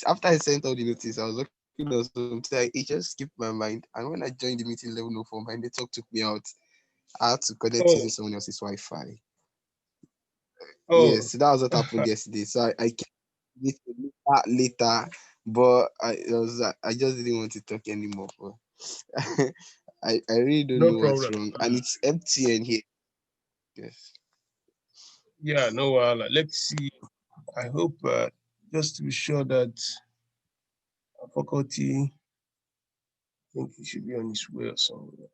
after I sent all the notice, I was looking at something. It just skipped my mind. And when I joined the meeting 11:04, my network took me out. I had to connect using Oh, someone else's Wi-Fi. oh, Yes, that was what happened yesterday. So I came later, but I just didn't want to talk anymore. But I really don't no know what's problem. wrong, and it's empty in here. Yes. Yeah, no, let's see. I hope just to be sure that our faculty, I think he should be on his way or somewhere.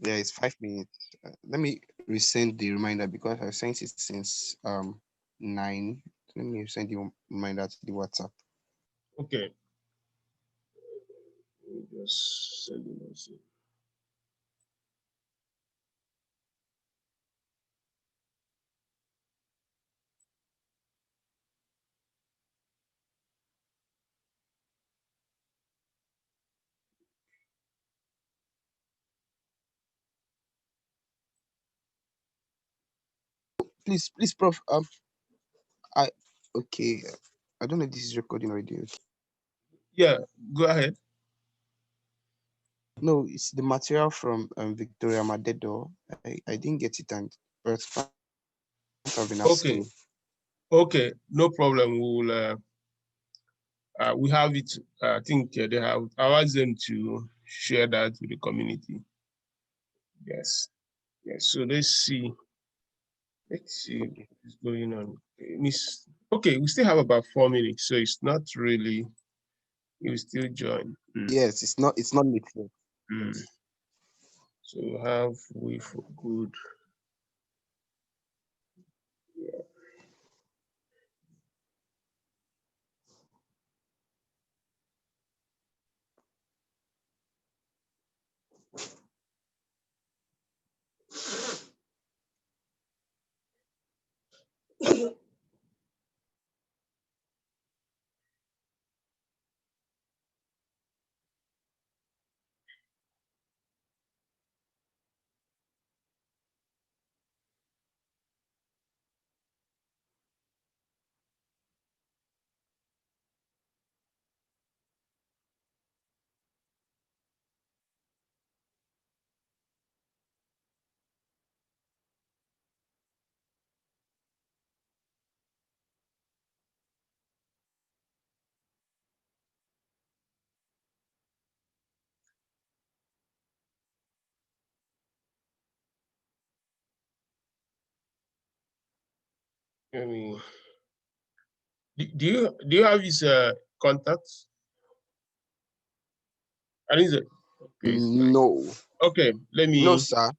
Yeah, it's 5 minutes. Let me resend the reminder because I sent it since 9. Let me send the reminder to the WhatsApp. Okay, let me just send a message. Please, Prof. I okay. I don't know if this is recording already. Okay. Yeah, go ahead. No, it's the material from Victoria Madedo. I didn't get it, and but fans have been asking Okay, me. okay, no problem. We have it. I think they have. I asked them to share that with the community. Yes, yes. So let's see. Let's see Okay. what's going on. Okay, we still have about 4 minutes, so it's not really. You still join. Yes, it's not. It's not late yet. Mm. So have we for good. Yeah. I mean, do you have his contacts? And is it okay? It's fine. No, Okay, no, sir.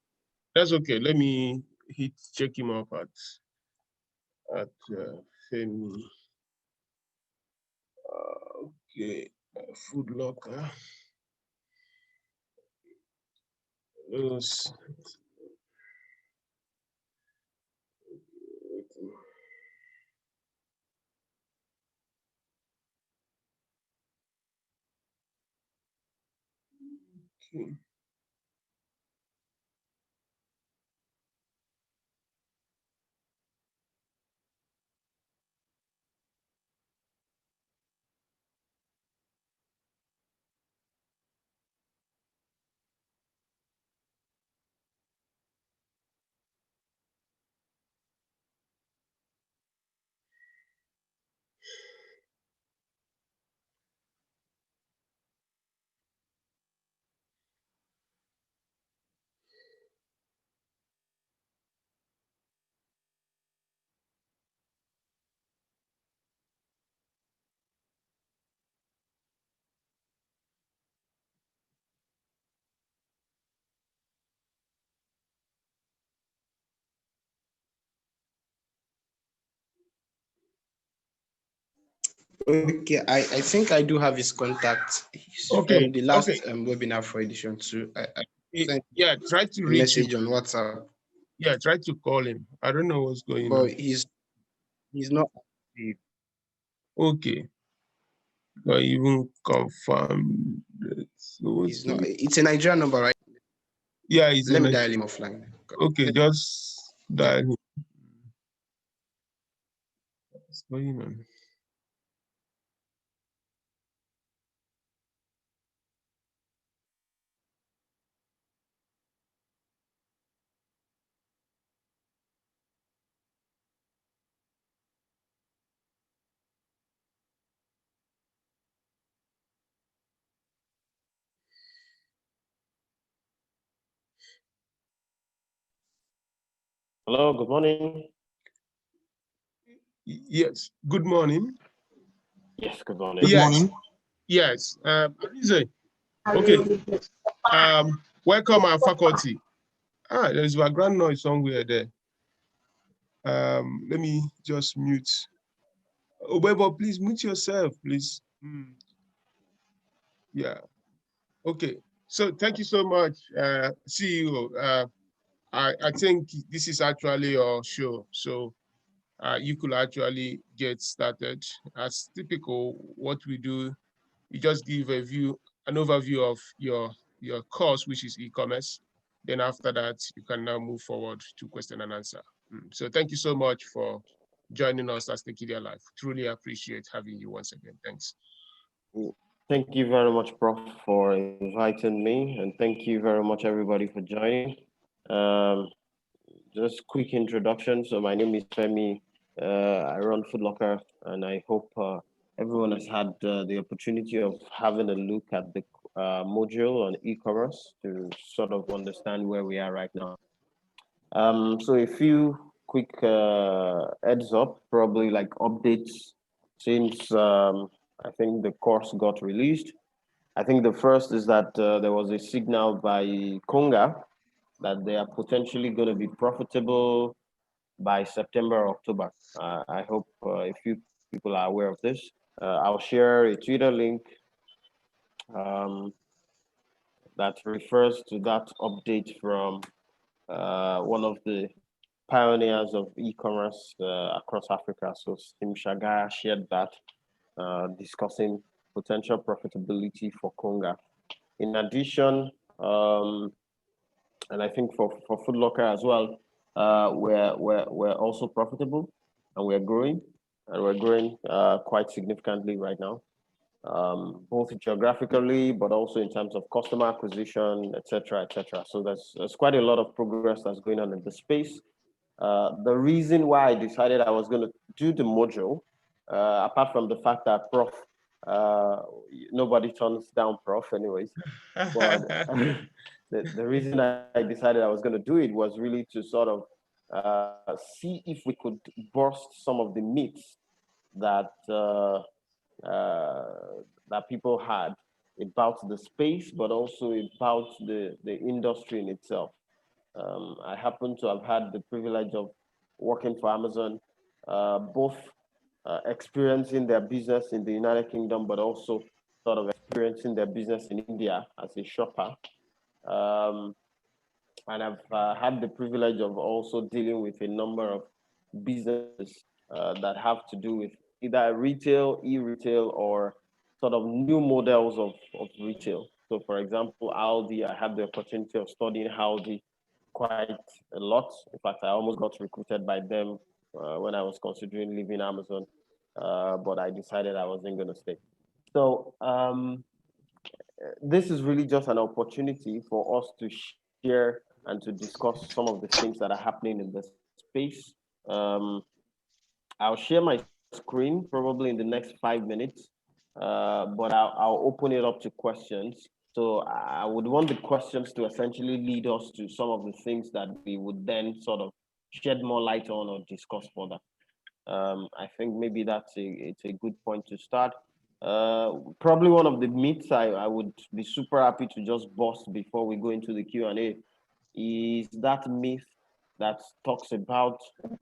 that's okay. Let me check him up at Femi. Okay, Foodlocker. Those. Okay. Okay, I think I do have his contact. Okay. The Okay. last webinar for edition 2, I sent Yeah, try to a reach him. message on WhatsApp, Yeah, try to call him. I don't know what's going but on. he's not active. Okay. But even confirm that. So what's He's not. going? It's a Nigerian number, right? Yeah, he's Let in me it. dial him offline. Okay, just dial him. What's going on? Hello, good morning. Yes. Good morning. Yes, good morning. Good Yes. morning. Yes. Alize. Okay. Welcome our faculty. There's background noise somewhere there. Let me just mute. Obebo, please mute yourself, please. Yeah. Okay. So thank you so much, CEO. I think this is actually your show, so you could actually get started. As typical, what we do, you just give an overview of your course, which is e-commerce. Then after that, you can now move forward to question and answer. So thank you so much for joining us as Tekedia Live. Truly appreciate having you once again. Thanks. Thank you very much, Prof, for inviting me, and thank you very much, everybody, for joining. Um, just quick introduction. So my name is Femi. I run Foodlocker, and I hope everyone has had the opportunity of having a look at the module on e-commerce to sort of understand where we are right now. So a few quick heads up, probably like updates since I think the course got released. I think the first is that there was a signal by Konga that they are potentially going to be profitable by September or October. I hope a few people are aware of this. I'll share a Twitter link um, that refers to that update from one of the pioneers of e-commerce across Africa. So Sim Shagaya shared that, discussing potential profitability for Konga. In addition, and I think for Foodlocker as well, we're also profitable and we're growing quite significantly right now, both geographically, but also in terms of customer acquisition, et cetera, et cetera. So there's quite a lot of progress that's going on in the space. The reason why I decided I was going to do the module, apart from the fact that Prof, nobody turns down Prof anyways, but the reason I decided I was going to do it was really to sort of see if we could burst some of the myths that that people had about the space, but also about the industry in itself. I happen to have had the privilege of working for Amazon, both experiencing their business in the United Kingdom, but also sort of experiencing their business in India as a shopper. Um, and I've had the privilege of also dealing with a number of businesses that have to do with either retail, e-retail, or sort of new models of retail. So, for example, Aldi, I had the opportunity of studying Aldi quite a lot. In fact, I almost got recruited by them when I was considering leaving Amazon, but I decided I wasn't going to stay. So, this is really just an opportunity for us to share and to discuss some of the things that are happening in the space. Um, I'll share my screen probably in the next 5 minutes, but I'll open it up to questions. So I would want the questions to essentially lead us to some of the things that we would then sort of shed more light on or discuss further. I think maybe it's a good point to start. Probably one of the myths I would be super happy to just bust before we go into the Q&A is that myth that talks about,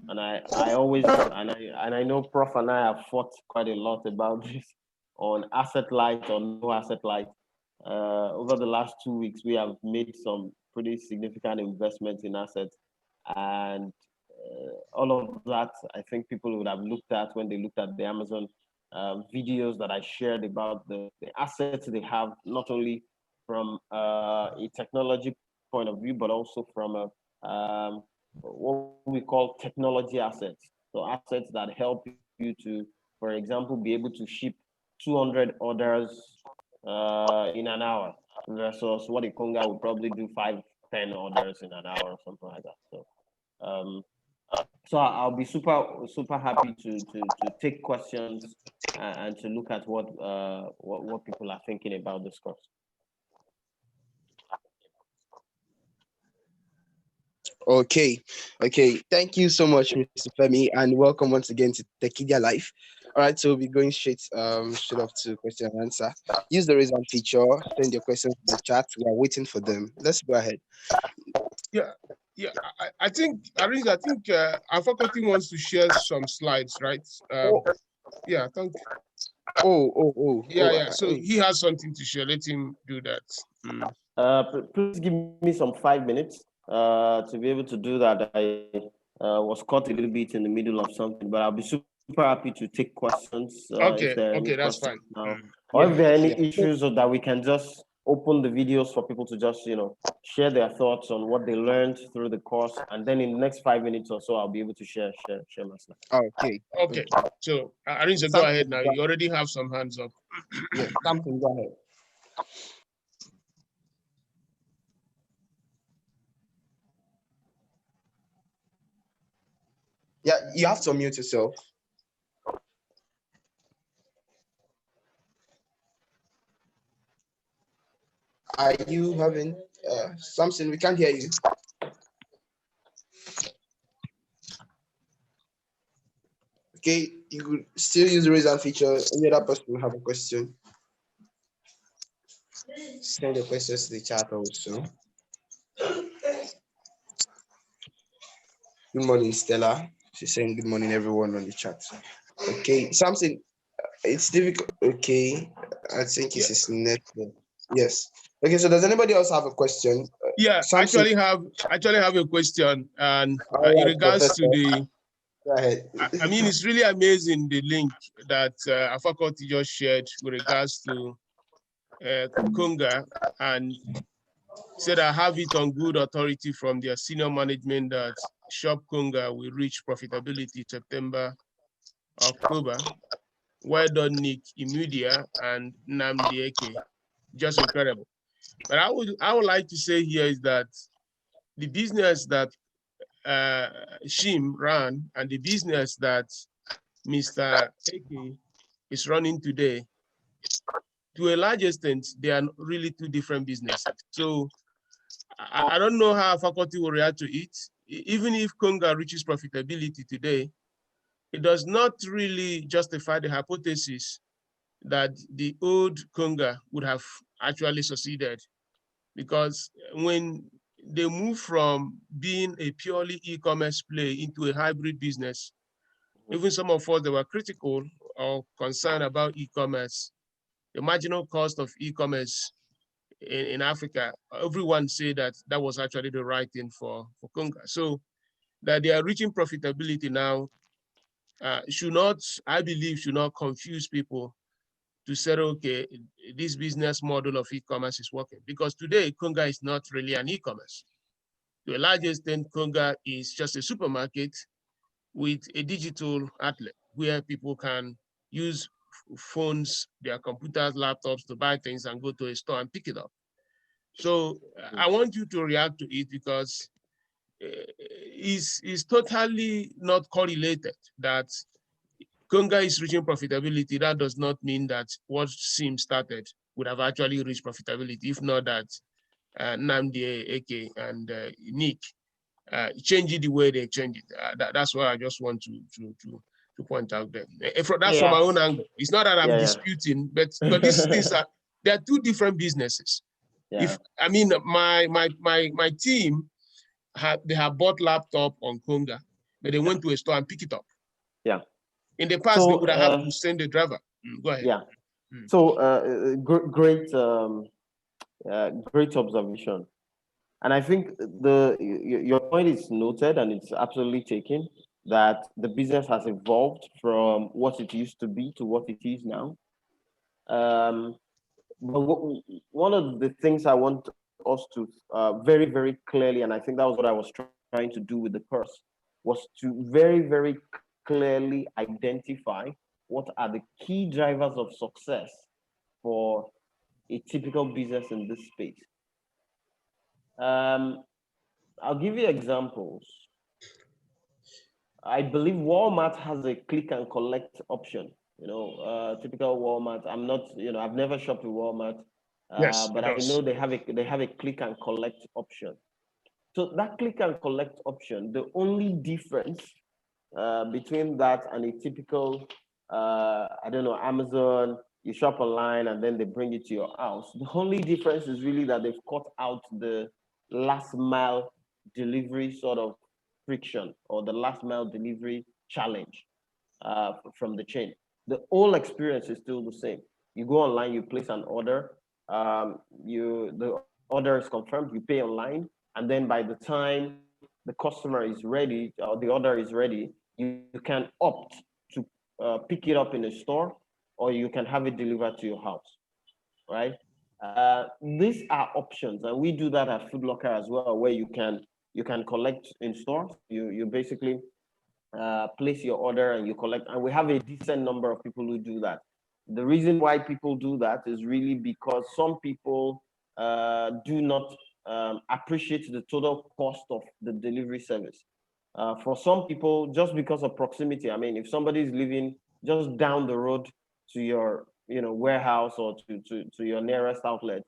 and I always, and I know Prof and I have fought quite a lot about this on asset light or no asset light. Over the last 2 weeks, we have made some pretty significant investments in assets, and all of that I think people would have looked at when they looked at the Amazon videos that I shared about the assets they have, not only from a technology point of view, but also from a what we call technology assets. So assets that help you to, for example, be able to ship 200 orders in an hour versus what a Conga would probably do 5, 10 orders in an hour or something like that. So I'll be super happy to take questions and to look at what people are thinking about this course. Okay, okay. Thank you so much, Mr. Femi, and welcome once again to Tekedia Life. All right, so we'll be going straight off to question and answer. Use the raise hand feature. Send your questions in the chat. We are waiting for them. Let's go ahead. Yeah, yeah. I think our faculty wants to share some slides, right? Yeah, thank. Yeah. So he has something to share. Let him do that. Please give me some 5 minutes to be able to do that. I was caught a little bit in the middle of something, but I'll be super happy to take questions if there are any that's questions fine. now, or if there are any issues, so that we can just open the videos for people to just share their thoughts on what they learned through the course, and then in the next 5 minutes or so, I'll be able to share my slide. Okay. So Arinze, go ahead now. You already have some hands up. Yes, Samson, go ahead. Yeah, you have to unmute yourself. Are you having Samson? We can't hear you. Okay, you could still use the raise hand feature. Any other person will have a question. Send your questions to the chat also. Good morning, Stella. She's saying good morning, everyone on the chat. Okay, Samson, it's difficult. Okay, I think it's his network. Yes. Okay, so does anybody else have a question? Yeah, Samson, actually have a question, and in regards to the. Go ahead. I mean, it's really amazing the link that our faculty just shared with regards to Kunga, and said I have it on good authority from their senior management that Shop Kunga will reach profitability September, October. Well done, Nick, Imudia, and Namdi Eke. Just incredible. But I would like to say here is that the business that Shim ran and the business that Mr. Eke is running today, to a large extent, they are really two different businesses. So I don't know how faculty will react to it. Even if Conga reaches profitability today, it does not really justify the hypothesis that the old Conga would have actually succeeded. Because when they move from being a purely e-commerce play into a hybrid business, even some of us that were critical or concerned about e-commerce, the marginal cost of e-commerce in Africa, everyone say that that was actually the right thing for Conga. So that they are reaching profitability now should not, I believe, should not confuse people to say, okay, this business model of e-commerce is working. Because today, Conga is not really an e-commerce. To a large extent, Conga is just a supermarket with a digital outlet where people can use phones, their computers, laptops to buy things and go to a store and pick it up. So I want you to react to it because it's totally not correlated that Conga is reaching profitability. That does not mean that what SIM started would have actually reached profitability, if not that Namdi, Eke, and Nick change the way they change it. That's what I just want to point out there. That's from my own angle. It's not that I'm disputing, but these things are, they are two different businesses. If I mean my team they have bought laptop on Conga, but they went to a store and pick it up. Yeah. In the past, they would have to send the driver. Go ahead. Yeah. So great observation. And I think your point is noted and it's absolutely taken, that the business has evolved from what it used to be to what it is now. But one of the things I want us to very, very clearly, and I think that was what I was trying to do with the course, was to very, very clearly identify what are the key drivers of success for a typical business in this space. Um, I'll give you examples. I believe Walmart has a click and collect option. Typical Walmart. I'm not, I've never shopped with Walmart, Yes, but it I know does. they have a click and collect option. So that click and collect option, the only difference between that and a typical, I don't know, Amazon, you shop online and then they bring it to your house. The only difference is really that they've cut out the last mile delivery sort of friction or the last mile delivery challenge from the chain. The whole experience is still the same. You go online, you place an order, the order is confirmed, you pay online, and then by the time the customer is ready or the order is ready, you can opt to pick it up in a store or you can have it delivered to your house, right? These are options, and we do that at Foodlocker as well, where you can collect in stores. You basically place your order and you collect, and we have a decent number of people who do that. The reason why people do that is really because some people do not appreciate the total cost of the delivery service. For some people, just because of proximity, I mean, if somebody is living just down the road to your warehouse or to your nearest outlet,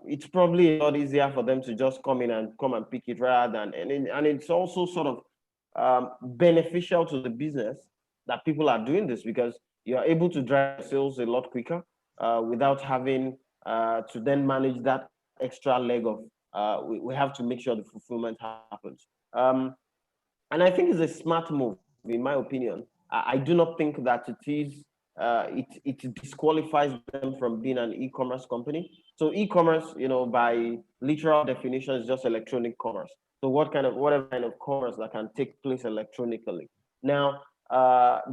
it's probably a lot easier for them to just come and pick it rather than, and it's also sort of beneficial to the business that people are doing this because you're able to drive sales a lot quicker without having to then manage that extra leg of we have to make sure the fulfillment happens. And I think it's a smart move, in my opinion. I do not think that it disqualifies them from being an e-commerce company. So e-commerce, by literal definition, is just electronic commerce. So whatever kind of commerce that can take place electronically. Now,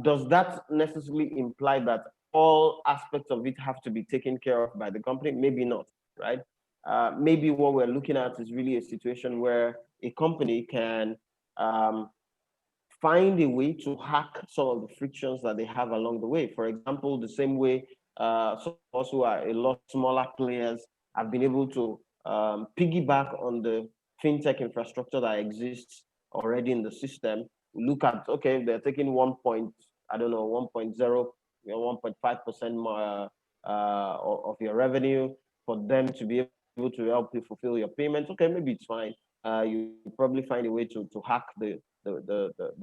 does that necessarily imply that all aspects of it have to be taken care of by the company? Maybe not, right? Maybe what we're looking at is really a situation where a company can um, find a way to hack some of the frictions that they have along the way. For example, the same way some of us who are a lot smaller players have been able to piggyback on the fintech infrastructure that exists already in the system. Look at, okay, they're taking 1.0, 1.5% more of your revenue for them to be able to help you fulfill your payments. Okay, maybe it's fine. You probably find a way to hack the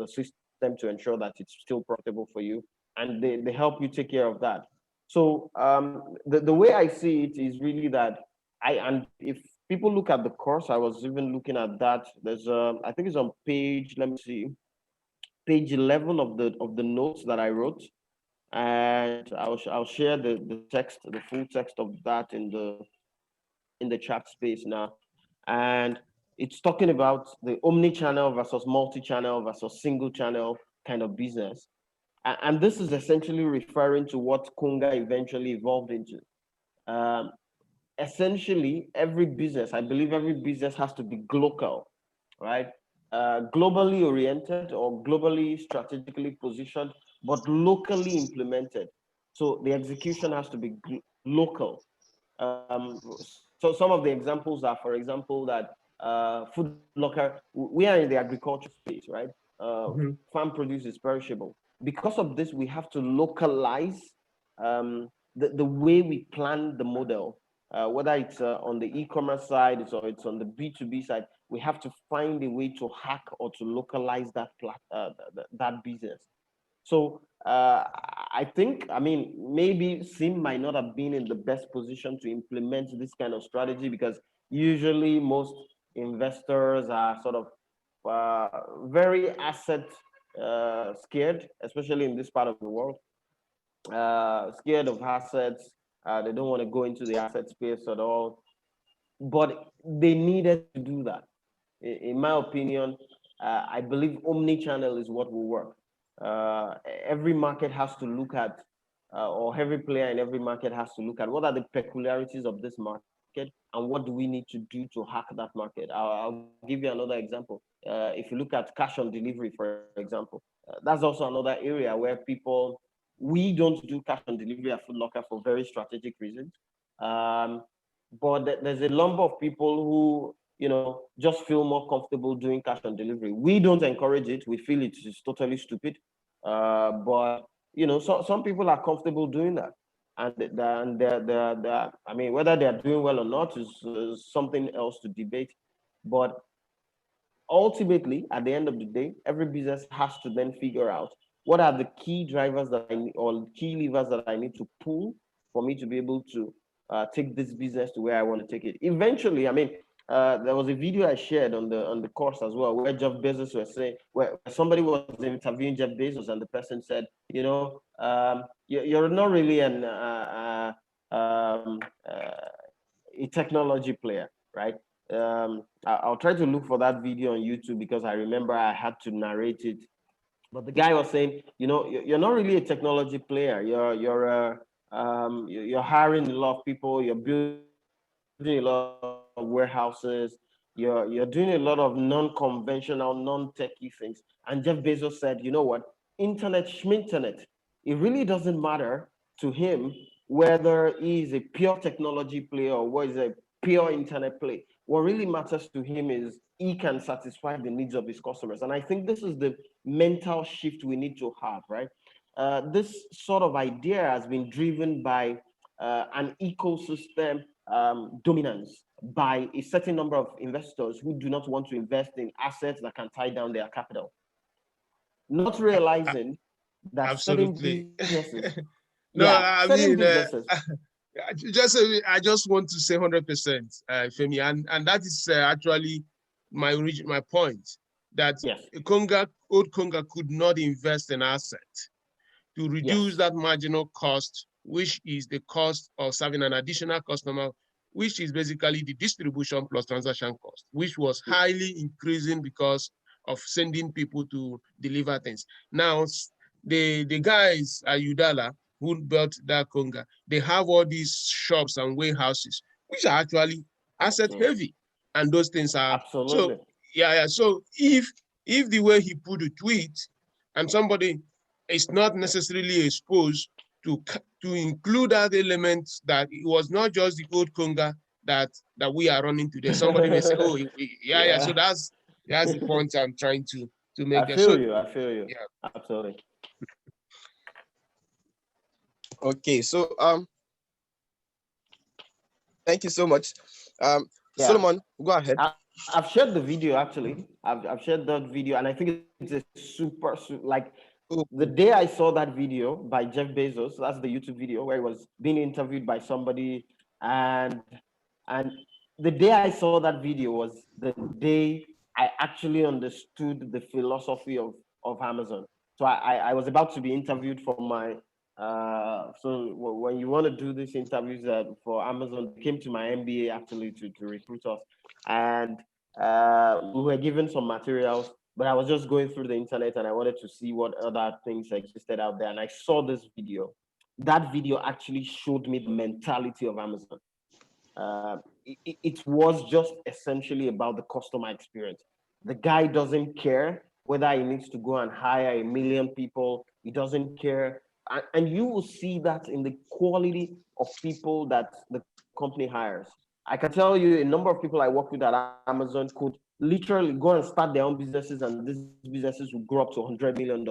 system to ensure that it's still profitable for you, and they help you take care of that. So the way I see it is really that and if people look at the course, I was even looking at that. There's I think it's on page, let me see, page 11 of the notes that I wrote, and I'll share the text, the full text of that in the chat space now. And it's talking about the omni-channel versus multi-channel versus single channel kind of business. And this is essentially referring to what Kunga eventually evolved into. Um, Essentially, every business, I believe every business has to be global, right? Globally oriented or globally strategically positioned, but locally implemented. So the execution has to be local. So some of the examples are, for example, that Foodlocker, we are in the agriculture space, right? Mhm. Farm produce is perishable. Because of this, we have to localize the way we plan the model, whether it's on the e-commerce side or it's on the B2B side. We have to find a way to hack or to localize that business. So I think, I mean, maybe Sim might not have been in the best position to implement this kind of strategy because usually most investors are sort of very asset scared, especially in this part of the world, scared of assets. They don't want to go into the asset space at all. But they needed to do that. In my opinion, I believe omni-channel is what will work. Uh, every market has to look at, or every player in every market has to look at what are the peculiarities of this market and what do we need to do to hack that market. I'll give you another example. If you look at cash on delivery, for example, That's also another area where we don't do cash on delivery at Foodlocker for very strategic reasons. But there's a number of people who, just feel more comfortable doing cash on delivery. We don't encourage it. We feel it is totally stupid. But, some people are comfortable doing that. And I mean, whether they're doing well or not is something else to debate. But ultimately, at the end of the day, every business has to then figure out what are the key drivers that I need, or key levers that I need to pull for me to be able to take this business to where I want to take it. Eventually, I mean, there was a video I shared on the course as well, where Jeff Bezos was saying, where somebody was interviewing Jeff Bezos, and the person said, you're not really a technology player, right? I'll try to look for that video on YouTube because I remember I had to narrate it. But the guy was saying, you're not really a technology player. You're hiring a lot of people. You're building a lot of warehouses. You're doing a lot of non-conventional, non-techy things. And Jeff Bezos said, you know what? Internet schminternet. It really doesn't matter to him whether he's a pure technology player or what is a pure internet play. What really matters to him is he can satisfy the needs of his customers. And I think this is the mental shift we need to have, right? This sort of idea has been driven by an ecosystem dominance by a certain number of investors who do not want to invest in assets that can tie down their capital, not realizing that certain Absolutely. businesses, No, yeah, I certain mean, businesses, I just want to say 100%, Femi, and that is actually my point, that yes, old Conga could not invest in asset to reduce yes, that marginal cost, which is the cost of serving an additional customer, which is basically the distribution plus transaction cost, which was highly increasing because of sending people to deliver things. Now, the guys at Udala who built that Conga, they have all these shops and warehouses, which are actually asset absolutely, heavy. And those things are, so absolutely. yeah. So if the way he put the tweet and somebody is not necessarily exposed to include that element, that it was not just the old Conga that we are running today. Somebody may say, oh, yeah. So Yeah, that's the point I'm trying to make I there. So feel you. I feel you. yeah. Absolutely. Okay, so thank you so much. Yeah. Solomon, go ahead. I've shared the video actually. I've shared that video, and I think it's a like Oh, the day I saw that video by Jeff Bezos. That's the YouTube video where he was being interviewed by somebody, and and the day I saw that video was the day I actually understood the philosophy of Amazon. So I was about to be interviewed for my so when you want to do these interviews for Amazon, they came to my MBA actually to recruit us, and we were given some materials. But I was just going through the internet and I wanted to see what other things existed out there, and I saw this video. That video actually showed me the mentality of Amazon. It was just essentially about the customer experience. The guy doesn't care whether he needs to go and hire 1 million people. He doesn't care. And you will see that in the quality of people that the company hires. I can tell you a number of people I work with at Amazon could literally go and start their own businesses, and these businesses will grow up to $100 million.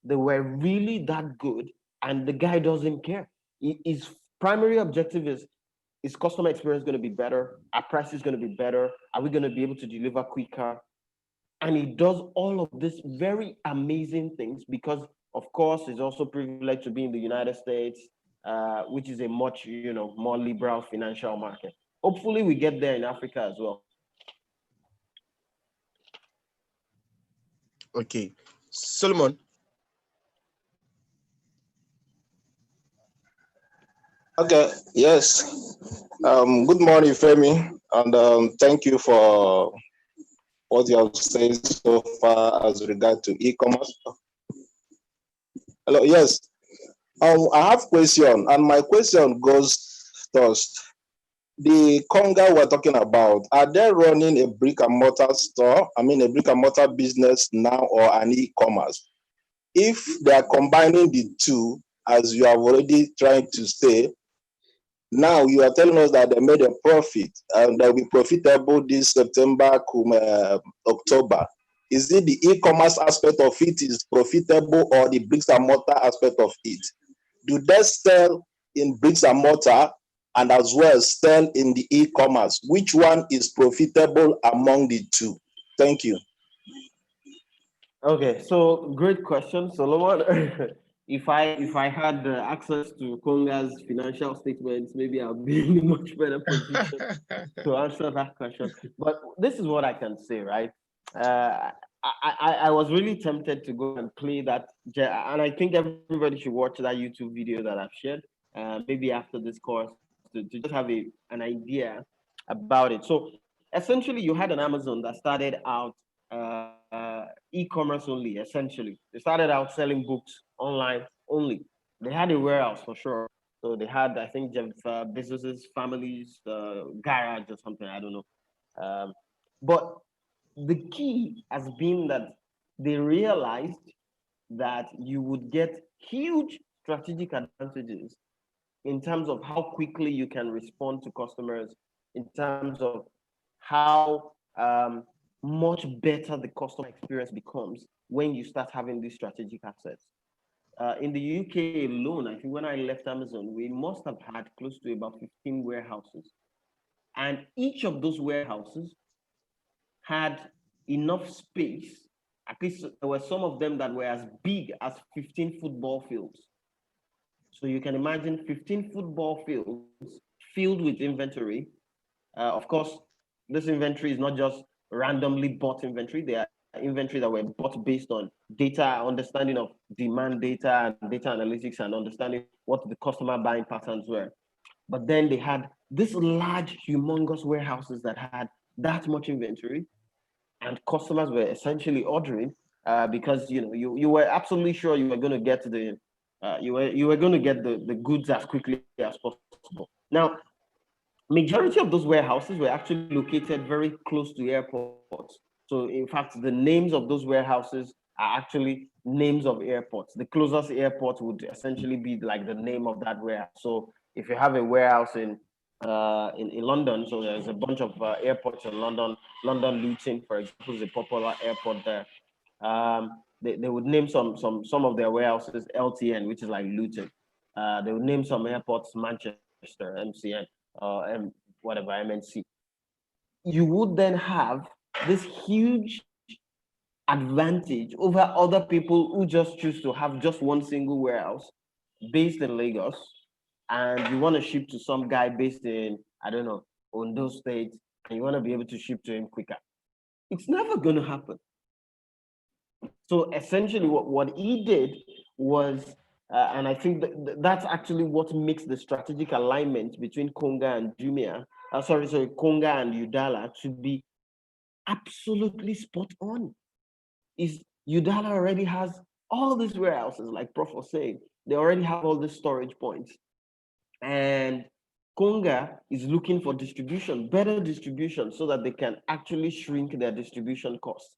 They were really that good, and the guy doesn't care. His primary objective is customer experience going to be better? Our price is going to be better? Are we going to be able to deliver quicker? And he does all of these very amazing things because, of course, he's also privileged to be in the United States, which is a much more liberal financial market. Hopefully, we get there in Africa as well. okay. Solomon, Okay, yes. Good morning, Femi, and thank you for what you have said so far as regard to e-commerce. Hello, yes. I have question, and my question goes thus. The Conga we're talking about, are they running a brick and mortar store? I mean, a brick and mortar business now, or an e-commerce? if they are combining the two, as you have already tried to say, now you are telling us that they made a profit and they'll be profitable this September, October. Is it the e-commerce aspect of it is profitable or the bricks and mortar aspect of it? Do they sell in bricks and mortar and as well sell in the e-commerce? Which one is profitable among the two? Thank you. Okay, so great question, Solomon. If I had access to Konga's financial statements, maybe I'll be in a much better position to answer that question. But this is what I can say, right? I was really tempted to go and play that, and I think everybody should watch that YouTube video that I've shared. Maybe after this course, to just have an idea about it. So essentially, you had an Amazon that started out e-commerce only. Essentially, they started out selling books online only. They had a warehouse for sure. So they had, I think, Jeff Bezos's family's garage or something. I don't know. But the key has been that they realized that you would get huge strategic advantages in terms of how quickly you can respond to customers, in terms of how much better the customer experience becomes when you start having these strategic assets. In the UK alone, I think when I left Amazon, we must have had close to about 15 warehouses. And each of those warehouses had enough space. At least there were some of them that were as big as 15 football fields. So you can imagine 15 football fields filled with inventory. Of course, this inventory is not just randomly bought inventory. They are inventory that were bought based on data, understanding of demand data and data analytics and understanding what the customer buying patterns were. But then they had this large, humongous warehouses that had that much inventory, and customers were essentially ordering because you were absolutely sure you were going to get you were going to get the goods as quickly as possible. Now, majority of those warehouses were actually located very close to airports. So in fact, the names of those warehouses are actually names of airports. The closest airport would essentially be like the name of that warehouse. So if you have a warehouse in London, so there's a bunch of airports in London. London Luton, for example, is a popular airport there. They would name some of their warehouses LTN, which is like Luton. They would name some airports Manchester, MCN, whatever, MNC. You would then have this huge advantage over other people who just choose to have just one single warehouse based in Lagos, and you want to ship to some guy based in, I don't know, Ondo State, and you want to be able to ship to him quicker. It's never going to happen. So essentially, what he did was, and I think that's actually what makes the strategic alignment between Konga and Jumia, Konga and Udala to be absolutely spot on. Is Udala already has all these warehouses, like Prof was saying, they already have all these storage points. And Konga is looking for distribution, better distribution, so that they can actually shrink their distribution costs.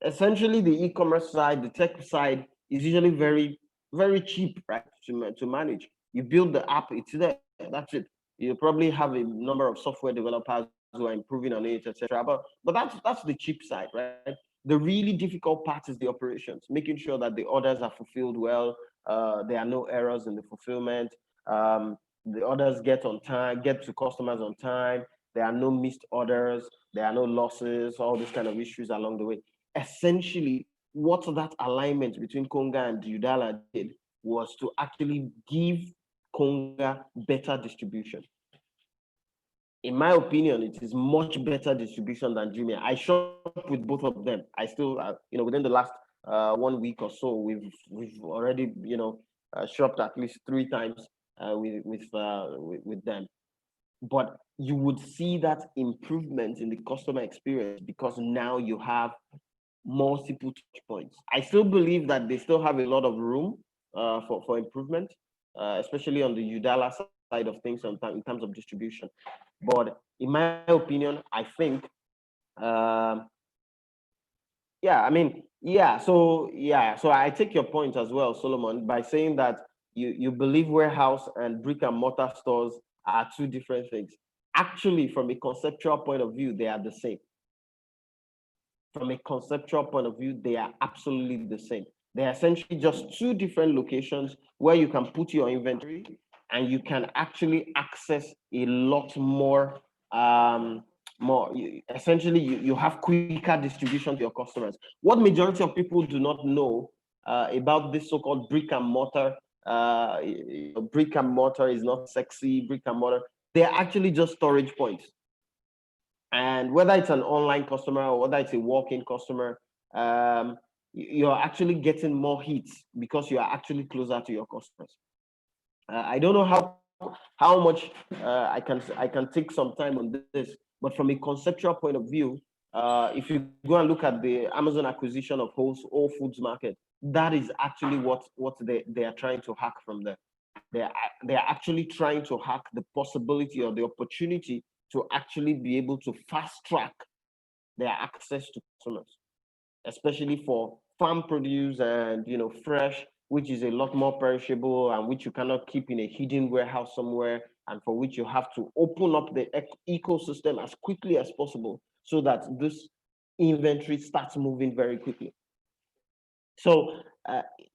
Essentially, the e-commerce side, the tech side is usually very, very cheap, right, to manage. You build the app, it's there, that's it. You probably have a number of software developers who are improving on it, etc. But that's the cheap side, right? The really difficult part is the operations, making sure that the orders are fulfilled well, there are no errors in the fulfillment, the orders get on time, get to customers on time, there are no missed orders, there are no losses, all these kind of issues along the way. Essentially, what that alignment between Konga and Udala did was to actually give Konga better distribution. In my opinion, it is much better distribution than Jumia. I shop with both of them. I still, within the last 1 week or so, we've already, shopped at least 3 times with them. But you would see that improvement in the customer experience because now you have multiple touch points. I still believe that they still have a lot of room for improvement, especially on the Udala side of things in terms of distribution. But in my opinion, I think Yeah, I mean, so I take your point as well, Solomon, by saying that you believe warehouse and brick and mortar stores are two different things. Actually, from a conceptual point of view, they are the same. From a conceptual point of view, they are absolutely the same. They're essentially just two different locations where you can put your inventory and you can actually access a lot more. Essentially, you have quicker distribution to your customers. What majority of people do not know about this so-called brick and mortar, brick and mortar is not sexy, brick and mortar, they're actually just storage points. And whether it's an online customer or whether it's a walk-in customer, you're actually getting more hits because you are actually closer to your customers. I don't know how much I can take some time on this, but from a conceptual point of view, if you go and look at the Amazon acquisition of Whole Foods Market, that is actually what they are trying to hack from there. They are actually trying to hack the possibility or the opportunity to actually be able to fast track their access to customers, especially for farm produce and fresh, which is a lot more perishable and which you cannot keep in a hidden warehouse somewhere, and for which you have to open up the ecosystem as quickly as possible so that this inventory starts moving very quickly. So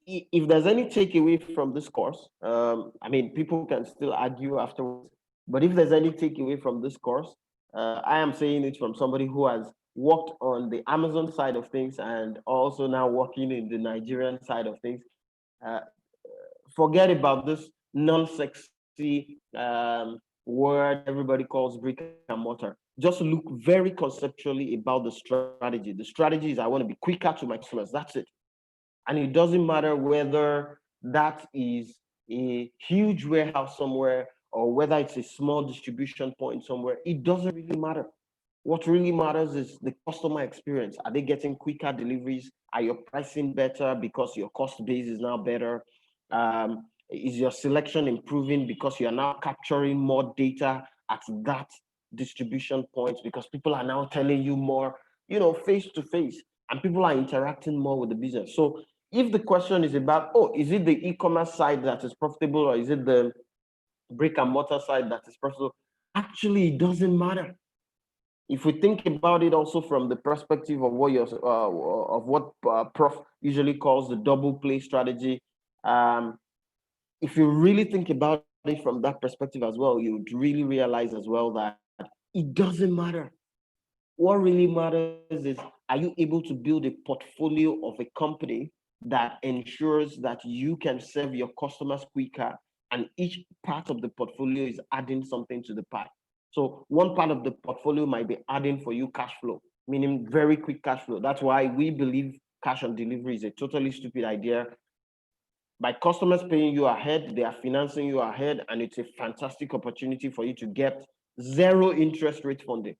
if there's any takeaway from this course, I mean, people can still argue afterwards, but if there's any takeaway from this course, I am saying it from somebody who has worked on the Amazon side of things and also now working in the Nigerian side of things. Uh, Forget about this non-sexy word everybody calls brick and mortar. Just look very conceptually about the strategy. The strategy is I want to be quicker to my customers. That's it. And it doesn't matter whether that is a huge warehouse somewhere or whether it's a small distribution point somewhere. It doesn't really matter. What really matters is the customer experience. Are they getting quicker deliveries? Are your pricing better because your cost base is now better? Is your selection improving because you are now capturing more data at that distribution point because people are now telling you more, face to face, and people are interacting more with the business. So if the question is about, is it the e-commerce side that is profitable or is it the brick and mortar side that is profitable? Actually, it doesn't matter. If we think about it also from the perspective of what Prof usually calls the double play strategy, if you really think about it from that perspective as well, you would really realize as well that it doesn't matter. What really matters is, are you able to build a portfolio of a company that ensures that you can serve your customers quicker, and each part of the portfolio is adding something to the pie. So one part of the portfolio might be adding for you cash flow, meaning very quick cash flow. That's why we believe cash on delivery is a totally stupid idea. By customers paying you ahead, they are financing you ahead, and it's a fantastic opportunity for you to get zero interest rate funding.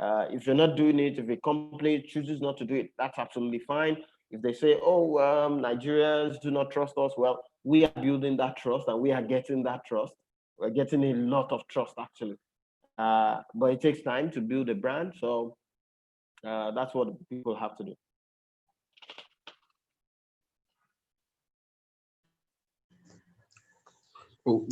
If you're not doing it, if a company chooses not to do it, that's absolutely fine. If they say, Nigerians do not trust us, well, we are building that trust and we are getting that trust. We're getting a lot of trust, actually. But it takes time to build a brand. So that's what people have to do. Oh,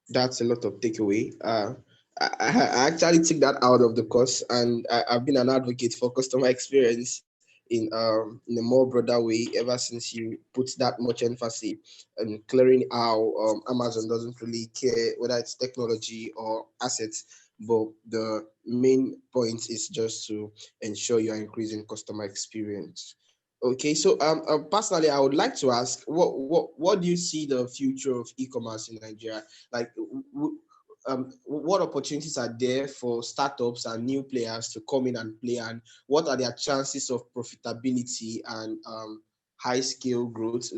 that's a lot of takeaway. I actually took that out of the course, and I've been an advocate for customer experience in a more broader way ever since you put that much emphasis on clearing how Amazon doesn't really care whether it's technology or assets, but the main point is just to ensure you are increasing customer experience. Okay, so personally, I would like to ask, what do you see the future of e-commerce in Nigeria? Like, what opportunities are there for startups and new players to come in and play, and what are their chances of profitability and high scale growth?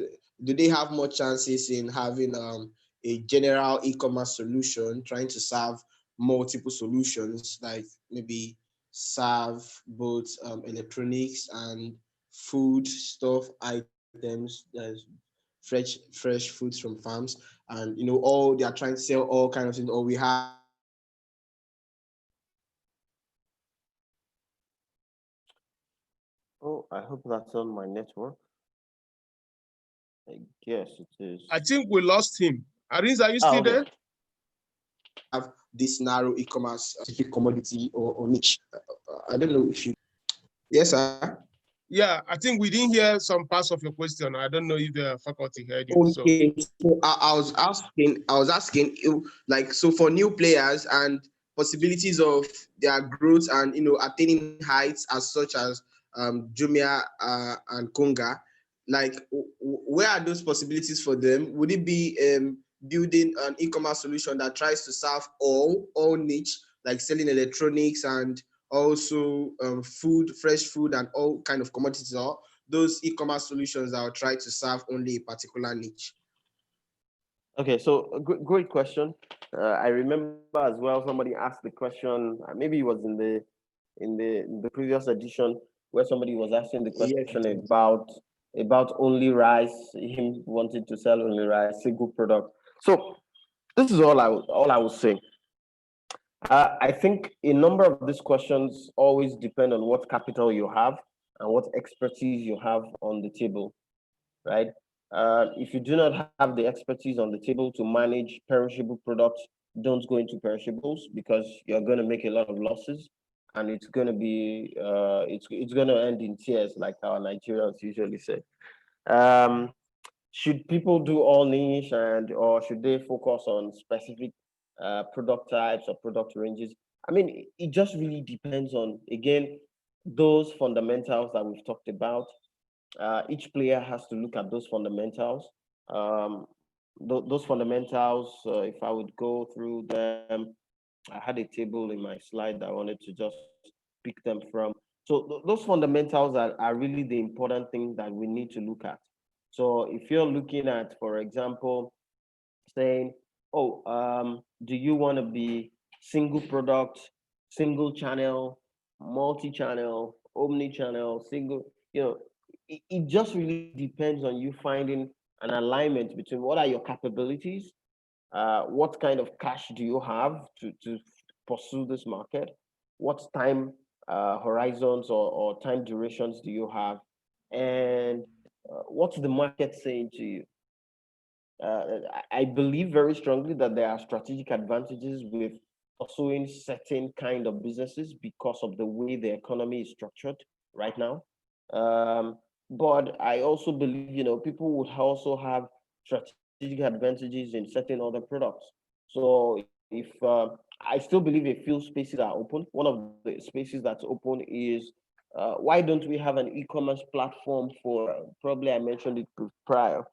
Do they have more chances in having a general e-commerce solution, trying to serve multiple solutions, like maybe serve both electronics and food stuff items, there's fresh foods from farms, and all they are trying to sell all kind of things, or we have I hope that's on my network. I guess it is. I think we lost him. Arinze, are you still Okay. there? Have this narrow e-commerce specific commodity or niche. I don't know if you. Yes, sir. Yeah, I think we didn't hear some parts of your question. I don't know if the faculty heard you. So Okay, so I was asking, like, so for new players and possibilities of their growth and attaining heights as such as Jumia and Konga, like where are those possibilities for them? Would it be building an e-commerce solution that tries to serve all niche, like selling electronics and also food, fresh food and all kind of commodities, or those e-commerce solutions that will try to serve only a particular niche? Okay, so great question. I remember as well somebody asked the question. Maybe it was in the previous edition where somebody was asking the Yes. question about only rice. Him wanted to sell only rice, single product. So this is all I will say. I think a number of these questions always depend on what capital you have and what expertise you have on the table, right? If you do not have the expertise on the table to manage perishable products, don't go into perishables because you're going to make a lot of losses, and it's going to be it's going to end in tears, like our Nigerians usually say. Um, should people do all niche or should they focus on specific product types or product ranges? I mean, it just really depends on, again, those fundamentals that we've talked about. Each player has to look at those fundamentals. Those fundamentals, if I would go through them, I had a table in my slide that I wanted to just pick them from. So those fundamentals are really the important thing that we need to look at. So if you're looking at, for example, saying, oh, do you want to be single product, single channel, multi-channel, omni-channel, single, it just really depends on you finding an alignment between what are your capabilities, what kind of cash do you have to pursue this market, what time horizons or time durations do you have, and what's the market saying to you. I believe very strongly that there are strategic advantages with pursuing certain kind of businesses because of the way the economy is structured right now. But I also believe, people would also have strategic advantages in certain other products. So if I still believe a few spaces are open. One of the spaces that's open is why don't we have an e-commerce platform for, probably I mentioned it prior,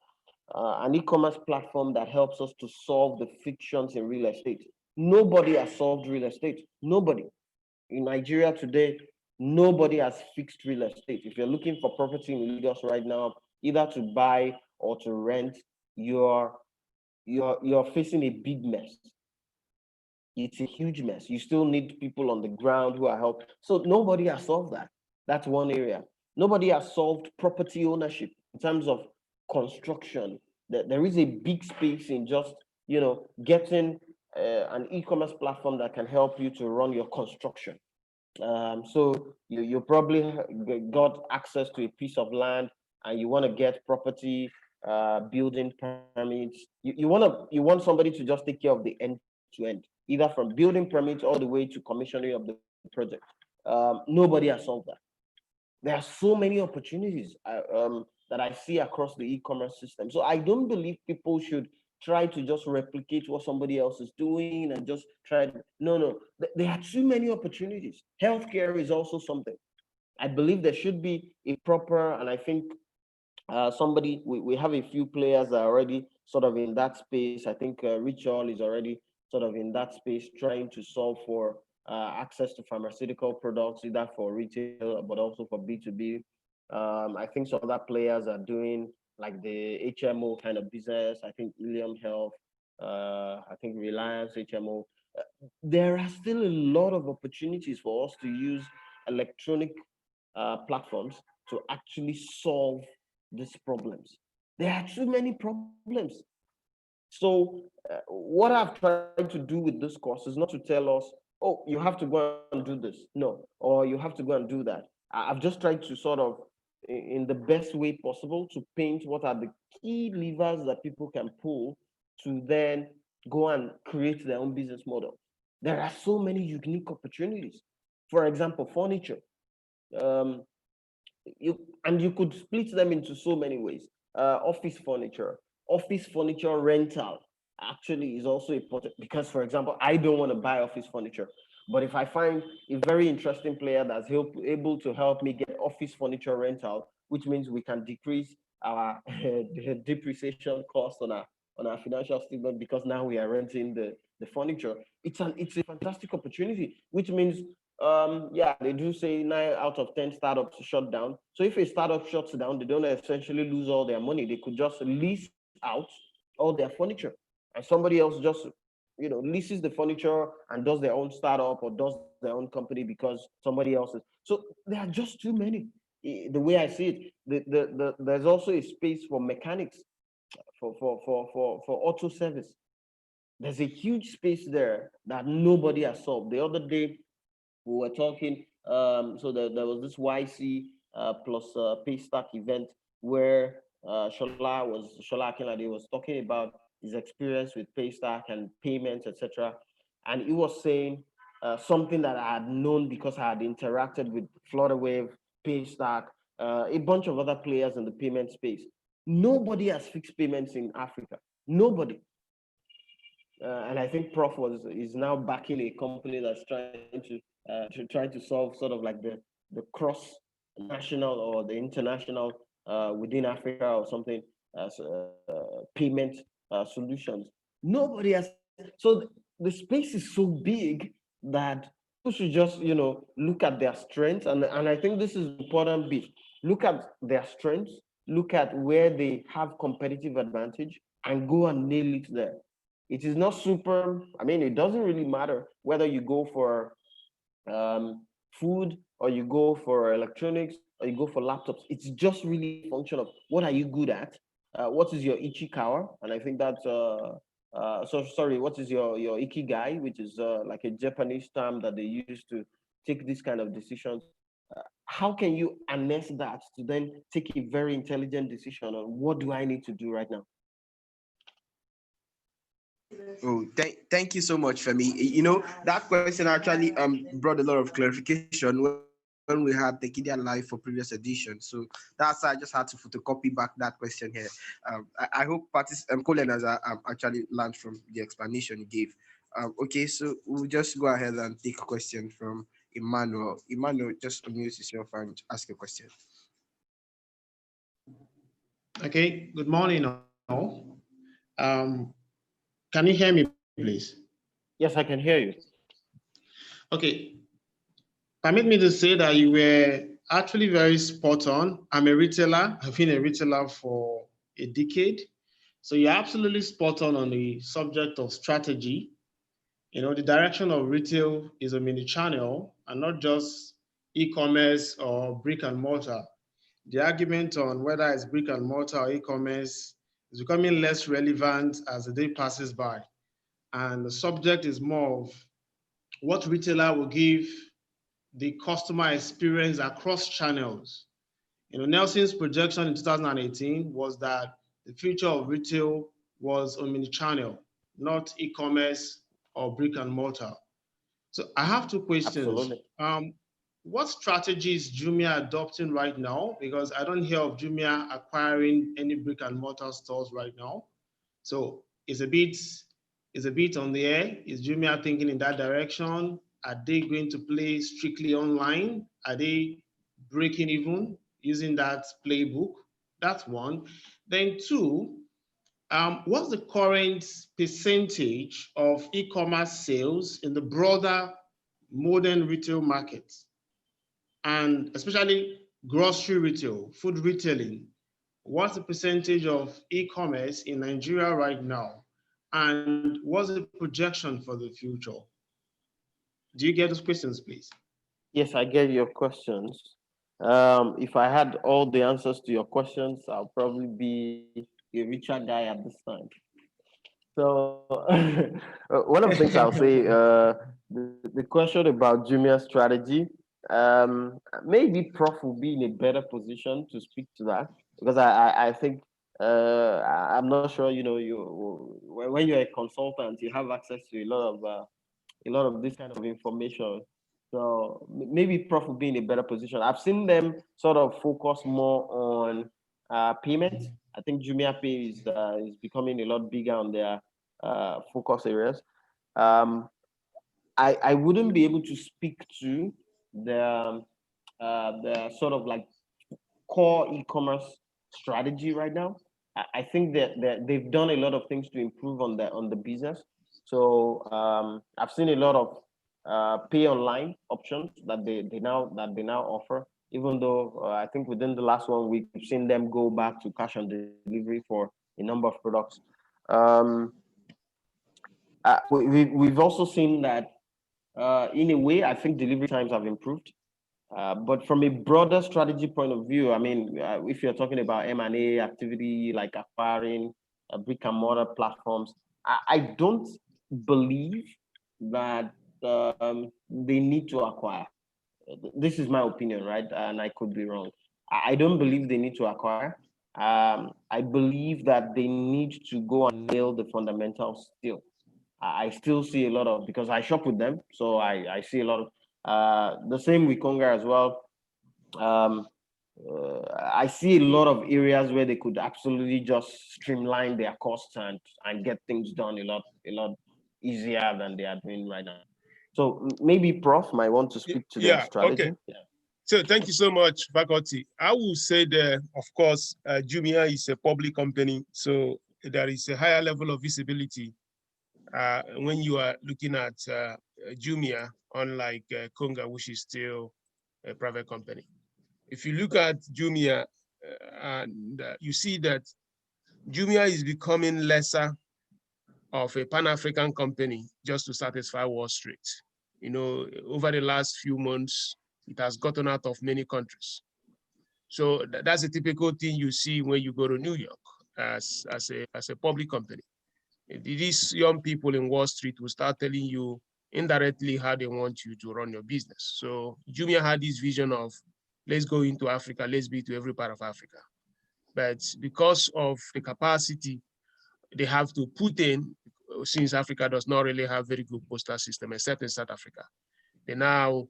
an e-commerce platform that helps us to solve the frictions in real estate. Nobody has solved real estate. Nobody. In Nigeria today, nobody has fixed real estate. If you're looking for property in Lagos right now, either to buy or to rent, you're you're facing a big mess. It's a huge mess. You still need people on the ground who are helping. So nobody has solved that. That's one area. Nobody has solved property ownership in terms of construction. There is a big space in just getting an e-commerce platform that can help you to run your construction. So you probably got access to a piece of land and you want to get property, building permits. You want somebody to just take care of the end to end, either from building permits all the way to commissioning of the project. Nobody has solved that. There are so many opportunities that I see across the e-commerce system. So I don't believe people should try to just replicate what somebody else is doing and just try to, no. There are too many opportunities. Healthcare is also something. I believe there should be a proper, and I think we have a few players that are already sort of in that space. I think Richard is already sort of in that space trying to solve for access to pharmaceutical products, either for retail but also for B2B. I think some other players are doing like the HMO kind of business. I think Ilium Health, I think Reliance HMO. There are still a lot of opportunities for us to use electronic platforms to actually solve these problems. There are too many problems. So, what I've tried to do with this course is not to tell us, oh, you have to go and do this. No, or you have to go and do that. I've just tried to sort of in the best way possible to paint what are the key levers that people can pull to then go and create their own business model. There are so many unique opportunities. For example, furniture. Um, you could split them into so many ways. Office furniture rental actually is also important because, for example, I don't want to buy office furniture, but if I find a very interesting player that's able to help me get office furniture rental, which means we can decrease our depreciation cost on our financial statement because now we are renting the furniture. It's a fantastic opportunity, which means yeah, they do say 9 out of 10 startups shut down. So if a startup shuts down, they don't essentially lose all their money. They could just lease out all their furniture, and somebody else just leases the furniture and does their own startup or does their own company because somebody else is. So there are just too many. The way I see it, there's also a space for mechanics, for auto service. There's a huge space there that nobody has solved. The other day we were talking. So there was this YC plus Paystack event where Shola Akinlade was talking about his experience with Paystack and payments, etc. And he was saying something that I had known because I had interacted with Flutterwave, Paystack, a bunch of other players in the payment space. Nobody has fixed payments in Africa. Nobody. And I think Prof is now backing a company that's trying to solve sort of like the cross national or the international within Africa or something as payment solutions. Nobody has. So the space is so big that people should just look at their strengths, and I think this is important bit. Look at their strengths, look at where they have competitive advantage, and go and nail it there. It is not super. I mean, it doesn't really matter whether you go for food or you go for electronics or you go for laptops. It's just really a function of what are you good at, what is your ichikawa, and I think that's what is your ikigai, which is like a Japanese term that they use to take these kind of decisions. How can you harness that to then take a very intelligent decision on what do I need to do right now? Oh, thank you so much, Femi. That question actually brought a lot of clarification when we had Tekedia live for previous edition. So that's why I just had to photocopy back that question here. I hope Colin has actually learned from the explanation you gave. Okay, so we'll just go ahead and take a question from Emmanuel. Emmanuel, just unmute yourself and ask your question. Okay, good morning all. Can you hear me, please? Yes, I can hear you. Okay, permit me to say that you were actually very spot on. I'm a retailer. I've been a retailer for a decade. So you're absolutely spot on the subject of strategy. The direction of retail is a mini channel and not just e-commerce or brick and mortar. The argument on whether it's brick and mortar or e-commerce is becoming less relevant as the day passes by. And the subject is more of what retailer will give the customer experience across channels. Nelson's projection in 2018 was that the future of retail was omnichannel, not e-commerce or brick and mortar. So I have two questions. Absolutely. What strategy is Jumia adopting right now? Because I don't hear of Jumia acquiring any brick and mortar stores right now. So it's a bit on the air. Is Jumia thinking in that direction? Are they going to play strictly online? Are they breaking even using that playbook? That's one. Then two, what's the current percentage of e-commerce sales in the broader modern retail market? And especially grocery retail, food retailing. What's the percentage of e-commerce in Nigeria right now? And what's the projection for the future? Do you get those questions, please? Yes, I get your questions. If I had all the answers to your questions, I'll probably be a richer guy at this time. So, one of the things I'll say, the question about Jumia's strategy, Maybe Prof will be in a better position to speak to that, because I think I'm not sure, you know, when you're a consultant, you have access to a lot of this kind of information. So maybe Prof will be in a better position. I've seen them sort of focus more on payment. I think Jumia Pay is becoming a lot bigger on their focus areas. I wouldn't be able to speak to the sort of like core e-commerce strategy right now. I think that they've done a lot of things to improve on the business. So I've seen a lot of pay online options that they now offer. Even though I think within the last 1 week we've seen them go back to cash on delivery for a number of products. Um, we've also seen that in a way I think delivery times have improved. But from a broader strategy point of view, I mean, if you're talking about M&A activity like acquiring brick and mortar platforms, I don't believe that they need to acquire. This is my opinion, right? And I could be wrong. I don't believe they need to acquire. I believe that they need to go and nail the fundamentals still. I still see a lot of, because I shop with them, so I see a lot of the same with Conga as well. Um, I see a lot of areas where they could absolutely just streamline their costs and get things done a lot easier than they are doing right now. So maybe Prof might want to speak to their strategy. Okay. Yeah. So thank you so much, faculty. I will say that, of course, Jumia is a public company, so there is a higher level of visibility when you are looking at Jumia, unlike Conga, which is still a private company. If you look at Jumia, and you see that Jumia is becoming lesser of a Pan-African company just to satisfy Wall Street. You know, over the last few months, it has gotten out of many countries. So that's a typical thing you see when you go to New York as a public company. These young people in Wall Street will start telling you indirectly how they want you to run your business. So Jumia had this vision of, let's go into Africa, let's be to every part of Africa. But because of the capacity they have to put in, since Africa does not really have very good postal system, except in South Africa, they now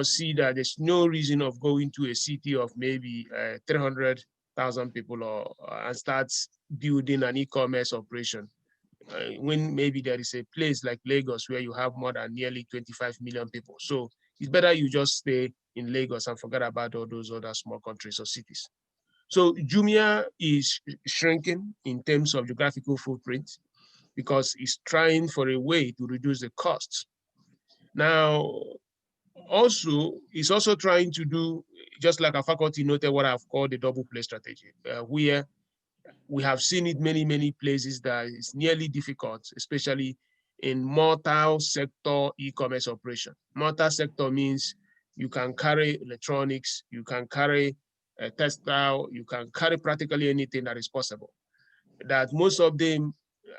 see that there's no reason of going to a city of maybe 300,000 people and start building an e-commerce operation. When maybe there is a place like Lagos where you have more than nearly 25 million people. So it's better you just stay in Lagos and forget about all those other small countries or cities. So Jumia is shrinking in terms of geographical footprint because it's trying for a way to reduce the costs. Now, also, it's also trying to do, just like our faculty noted, what I've called the double play strategy, where we have seen it many places that it's nearly difficult, especially in multi-sector e-commerce operation. Multi-sector means you can carry electronics, you can carry textile, you can carry practically anything that is possible. That most of them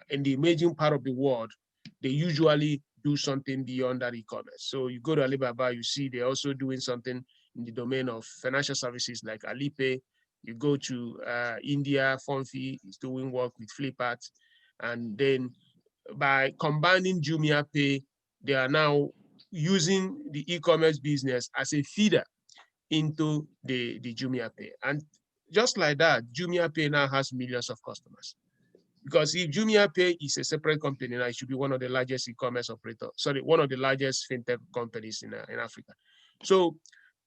in the emerging part of the world, they usually do something beyond that e-commerce. So you go to Alibaba, you see they're also doing something in the domain of financial services like Alipay. You go to India, Fonfi is doing work with Flipkart. And then by combining Jumia Pay, they are now using the e-commerce business as a feeder into the Jumia Pay. And just like that, Jumia Pay now has millions of customers. Because if Jumia Pay is a separate company, now it should be one of the largest e-commerce operators, one of the largest fintech companies in Africa. So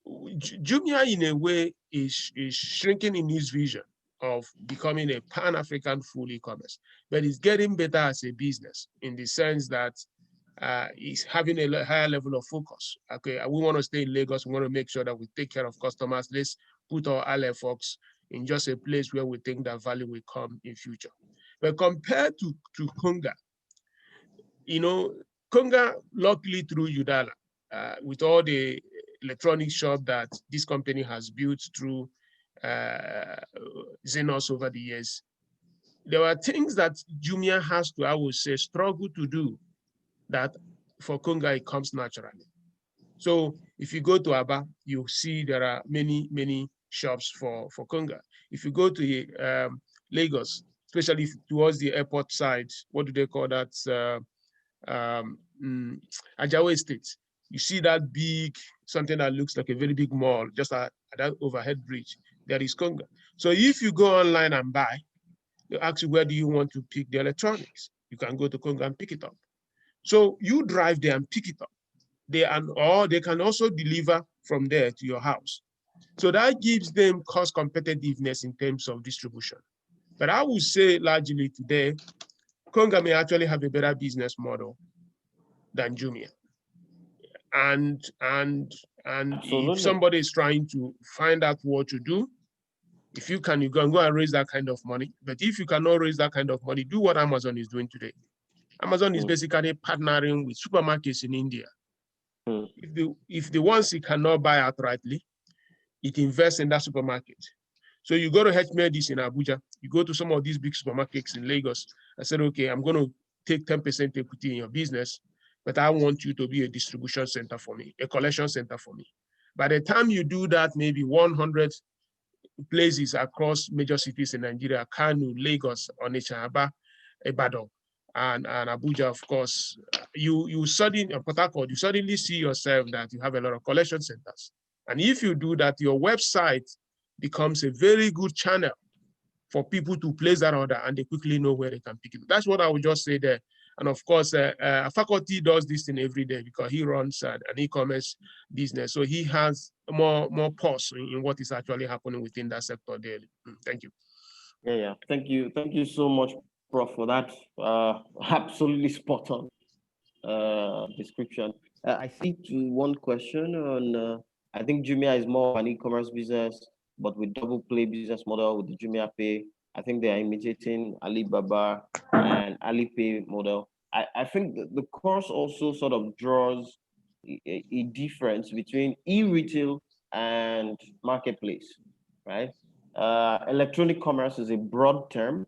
Jumia, in a way, is shrinking in its vision of becoming a Pan-African full e-commerce, but it's getting better as a business in the sense that it's having a higher level of focus. Okay, we want to stay in Lagos. We want to make sure that we take care of customers. Let's put our efforts in just a place where we think that value will come in future. But compared to Conga, you know, Conga, luckily through Udala, with all the electronic shop that this company has built through Xenos over the years, there are things that Jumia has to, I would say, struggle to do that for Conga, it comes naturally. So if you go to Aba, you see there are many shops for Konga. If you go to Lagos, especially towards the airport side, what do they call that? Ajawa Estate. You see that big, something that looks like a very big mall, just at that overhead bridge. There is Konga. So if you go online and buy, they ask you, where do you want to pick the electronics? You can go to Konga and pick it up. So you drive there and pick it up. Or they can also deliver from there to your house. So that gives them cost competitiveness in terms of distribution. But I would say largely today, Konga may actually have a better business model than Jumia. And if somebody is trying to find out what to do, if you can, you go and raise that kind of money. But if you cannot raise that kind of money, do what Amazon is doing today. Amazon is basically partnering with supermarkets in India. If the ones it cannot buy outrightly, it invests in that supermarket. So you go to H-Medis in Abuja, you go to some of these big supermarkets in Lagos, I said, okay, I'm going to take 10% equity in your business, but I want you to be a distribution center for me, a collection center for me. By the time you do that, maybe 100 places across major cities in Nigeria, Kano, Lagos, Onitsha, Aba, Ibadan, and Abuja, of course, you suddenly, Port Harcourt, you suddenly see yourself that you have a lot of collection centers. And if you do that, your website becomes a very good channel for people to place that order, and they quickly know where they can pick it. That's what I would just say there. And of course, faculty does this thing every day because he runs an e-commerce business. So he has more pulse in what is actually happening within that sector daily. Thank you. Yeah. Thank you so much, Prof, for that absolutely spot on description. I see one question on, I think Jumia is more of an e-commerce business, but with double play business model with the Jumia Pay. I think they are imitating Alibaba and Alipay model. I think the course also sort of draws a difference between e-retail and marketplace, right? Electronic commerce is a broad term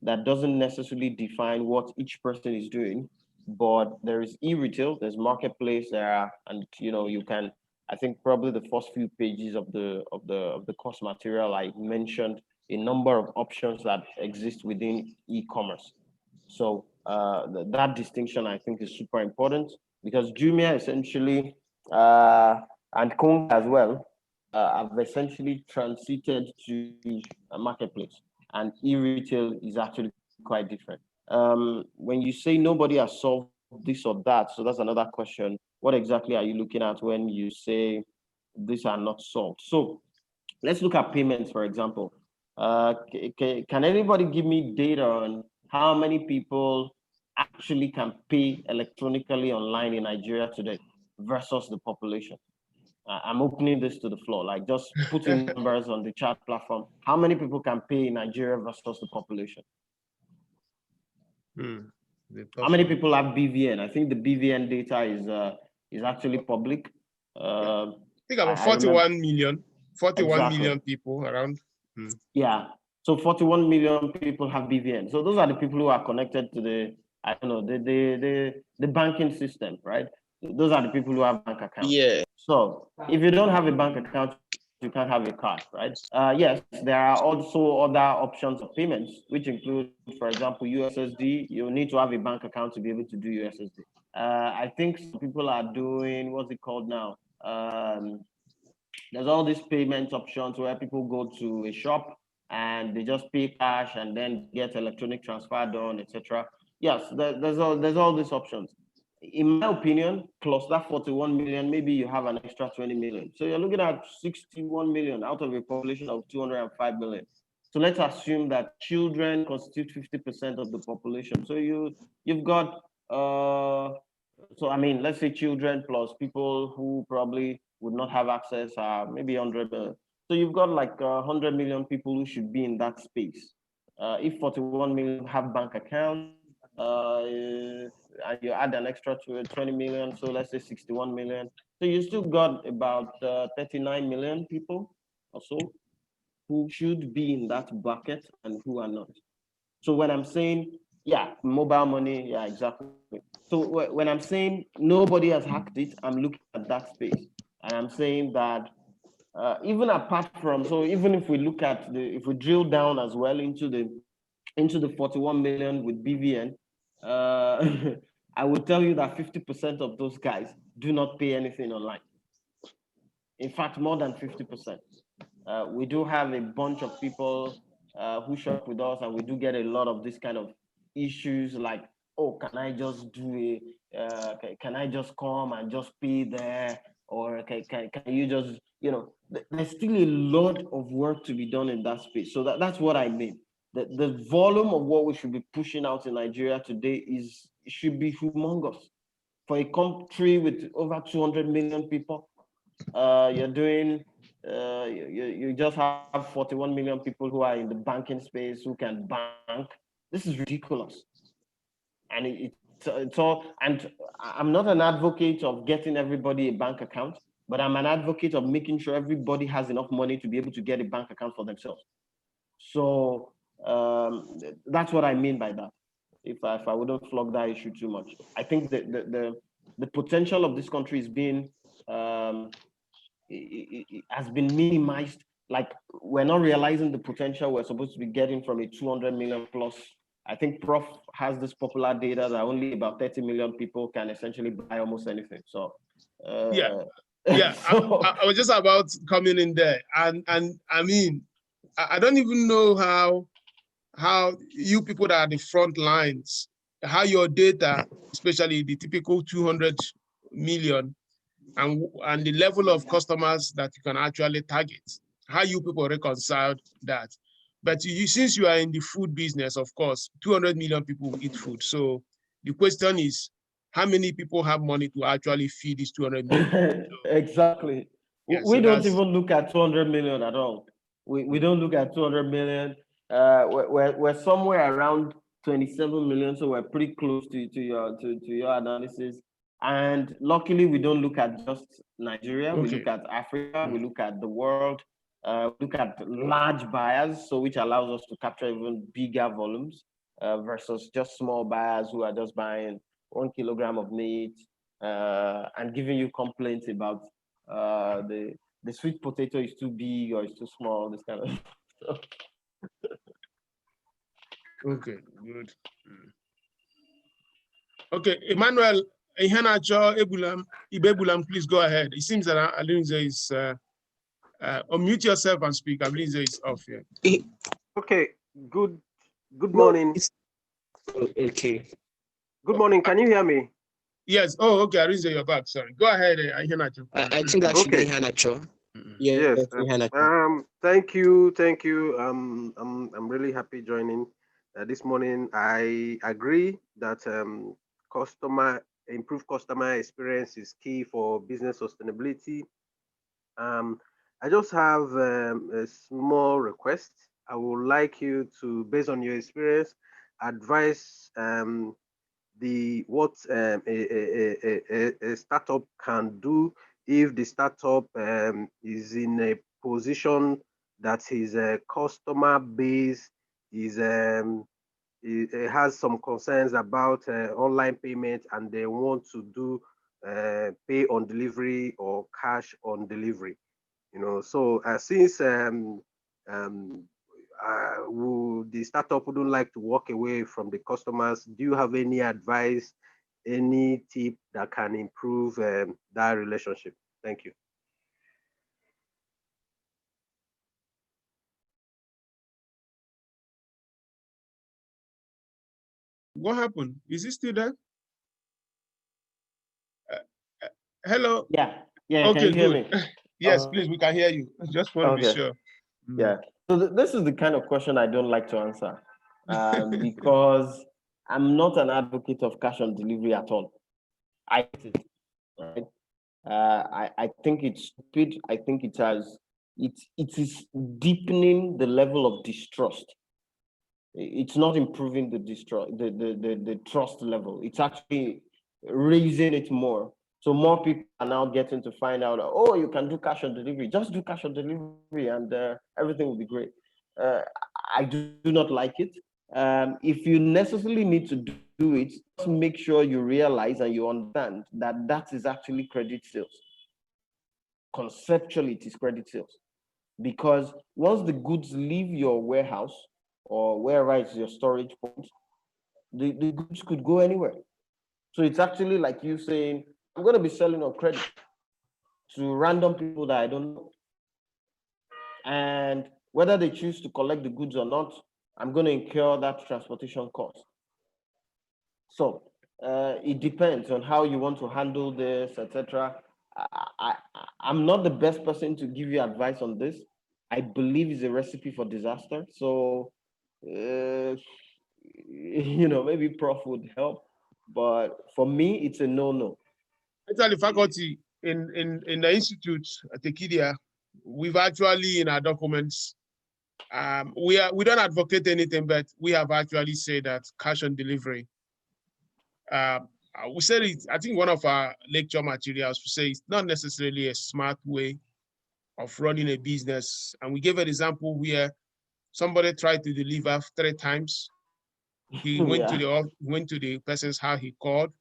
that doesn't necessarily define what each person is doing, but there is e-retail, there's marketplace, and you can. I think probably the first few pages of the course material, I mentioned a number of options that exist within e-commerce. So that distinction, I think, is super important because Jumia essentially and Konga as well have essentially transited to a marketplace, and e-retail is actually quite different. When you say nobody has solved this or that, so that's another question. What exactly are you looking at when you say these are not solved? So let's look at payments, for example. Can anybody give me data on how many people actually can pay electronically online in Nigeria today versus the population? I'm opening this to the floor, like just putting numbers on the chat platform. How many people can pay in Nigeria versus the population? How many people have BVN? I think the BVN data is actually public. I think about 41 million. 41 million people around. Yeah. So 41 million people have BVN. So those are the people who are connected to the banking system, right? Those are the people who have bank accounts. Yeah. So if you don't have a bank account, you can't have a card, right? Yes, there are also other options of payments, which include, for example, USSD. You need to have a bank account to be able to do USSD. I think some people are doing, what's it called now? There's all these payment options where people go to a shop and they just pay cash and then get electronic transfer done, etc. Yes, there's all these options. In my opinion, plus that 41 million, maybe you have an extra 20 million. So you're looking at 61 million out of a population of 205 million. So let's assume that children constitute 50% of the population. So you've got so I mean, let's say children plus people who probably would not have access, maybe 100 million. So you've got like 100 million people who should be in that space. If 41 million have bank accounts, and you add an extra 20 million, so let's say 61 million. So you still got about 39 million people or so who should be in that bucket and who are not. So when I'm saying Yeah, mobile money. Yeah, exactly. So when I'm saying nobody has hacked it, I'm looking at that space, and I'm saying that even apart from, so even if we look at if we drill down as well into the 41 million with BVN, I will tell you that 50% of those guys do not pay anything online. In fact, more than 50%. We do have a bunch of people who shop with us, and we do get a lot of this kind of issues like, oh, can I just can I just come and just pay there? Or can you just, there's still a lot of work to be done in that space. So that's what I mean. The volume of what we should be pushing out in Nigeria today should be humongous. For a country with over 200 million people, you're doing, you just have 41 million people who are in the banking space who can bank. This is ridiculous. And it's all, and I'm not an advocate of getting everybody a bank account, but I'm an advocate of making sure everybody has enough money to be able to get a bank account for themselves. So that's what I mean by that. If I wouldn't flog that issue too much, I think the potential of this country is being it has been minimized. Like, we're not realizing the potential we're supposed to be getting from a 200 million plus. I think Prof has this popular data that only about 30 million people can essentially buy almost anything. So Yeah. so, I was just about coming in there, and I mean, I don't even know how you people that are the front lines, how your data, especially the typical 200 million, and the level of customers that you can actually target, how you people reconciled that. But since you are in the food business, of course, 200 million people eat food. So the question is, how many people have money to actually feed these 200 million? exactly. Yeah, We so don't even look at 200 million at all. We don't look at 200 million. We're somewhere around 27 million, so we're pretty close to your analysis. And luckily, we don't look at just Nigeria. We look at Africa. We look at the world. We look at large buyers, so which allows us to capture even bigger volumes versus just small buyers who are just buying 1 kilogram of meat and giving you complaints about the sweet potato is too big or it's too small, this kind of stuff. Okay, good. Okay, Emmanuel Ihanacho Ibebulam, please go ahead. It seems that Alinze is unmute yourself and speak. Alinze is off here. Okay, good morning. Okay. Good morning. Can you hear me? Yes. Oh, okay. Alinze, you're back. Sorry. Go ahead, Ihanacho. I think that should be Hanacho. Yes. Thank you. I'm really happy joining this morning. I agree that improved customer experience is key for business sustainability. I just have a small request. I would like you to, based on your experience, advise what a startup can do if the startup is in a position that his customer base it has some concerns about online payment, and they want to do pay on delivery or cash on delivery. So since the startup wouldn't like to walk away from the customers, do you have any advice, any tip that can improve that relationship? Thank you. What happened? Is he still there? Hello? Yeah. Okay, can you hear good. me? Yes, please, we can hear you. I just want to be sure. Yeah. So this is the kind of question I don't like to answer because I'm not an advocate of cash on delivery at all. I hate it. Right? I think it's stupid. I think it is deepening the level of distrust. It's not improving the trust level. It's actually raising it more. So more people are now getting to find out, oh, you can do cash on delivery. Just do cash on delivery and everything will be great. I do not like it. If you necessarily need to do it, just make sure you realize and you understand that that is actually credit sales. Conceptually, it is credit sales. Because once the goods leave your warehouse or wherever is your storage point, the goods could go anywhere. So it's actually like you saying, I'm going to be selling on credit to random people that I don't know. And whether they choose to collect the goods or not, I'm going to incur that transportation cost. So it depends on how you want to handle this, etc. I'm not the best person to give you advice on this. I believe it's a recipe for disaster. So, maybe Prof would help, but for me, it's a no-no. Actually, faculty in the institute at Tekedia, we've actually in our documents, we don't advocate anything, but we have actually said that cash on delivery. We said it, I think one of our lecture materials, we say it's not necessarily a smart way of running a business. And we gave an example where somebody tried to deliver 3 times. He went to the person's house, he called.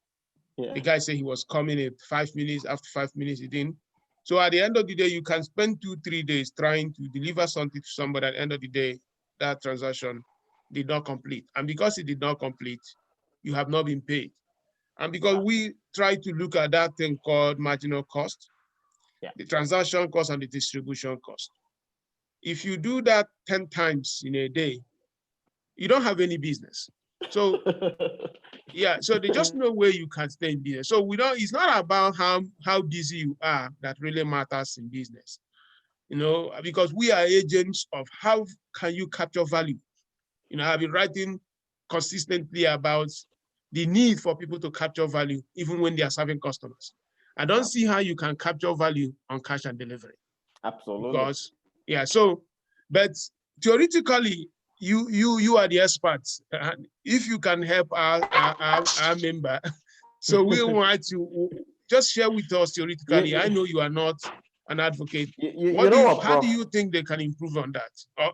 Yeah. The guy said he was coming in 5 minutes. After 5 minutes, he didn't. So at the end of the day, you can spend 2-3 days trying to deliver something to somebody. At the end of the day, that transaction did not complete. And because it did not complete, you have not been paid. And because we try to look at that thing called marginal cost, the transaction cost and the distribution cost. If you do that 10 times in a day, you don't have any business. So yeah, so there's just no way you can stay in business. So it's not about how busy you are that really matters in business, because we are agents of how can you capture value. I've been writing consistently about the need for people to capture value even when they are serving customers. I don't see how you can capture value on cash and delivery. Absolutely. Because but theoretically, you are the experts. If you can help our member, so we want to just share with us theoretically. I know you are not an advocate. How do you think they can improve on that? Or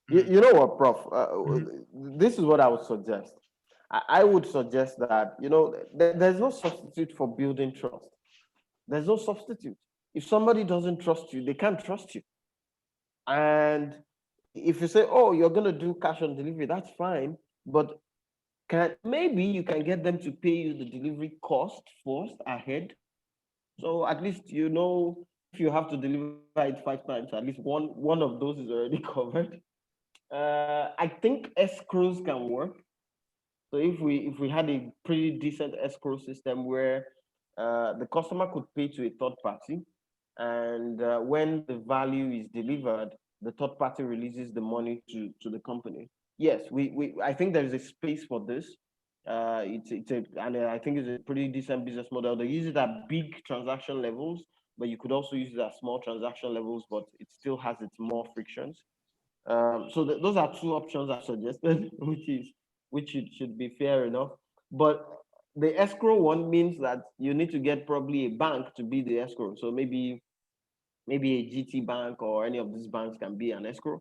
you know what, Prof? This is what I would suggest. I would suggest that, there's no substitute for building trust. There's no substitute. If somebody doesn't trust you, they can't trust you. And if you say, oh, you're going to do cash on delivery, that's fine. But maybe you can get them to pay you the delivery cost first ahead. So at least, if you have to deliver it 5 times, at least one of those is already covered. I think escrows can work. So if we had a pretty decent escrow system where the customer could pay to a third party, and when the value is delivered, the third party releases the money to the company. Yes, I think there is a space for this. And I think it's a pretty decent business model. They use it at big transaction levels, but you could also use it at small transaction levels, but it still has its more frictions. So those are 2 options I suggested, which should be fair enough. But the escrow one means that you need to get probably a bank to be the escrow. So maybe a GT bank or any of these banks can be an escrow.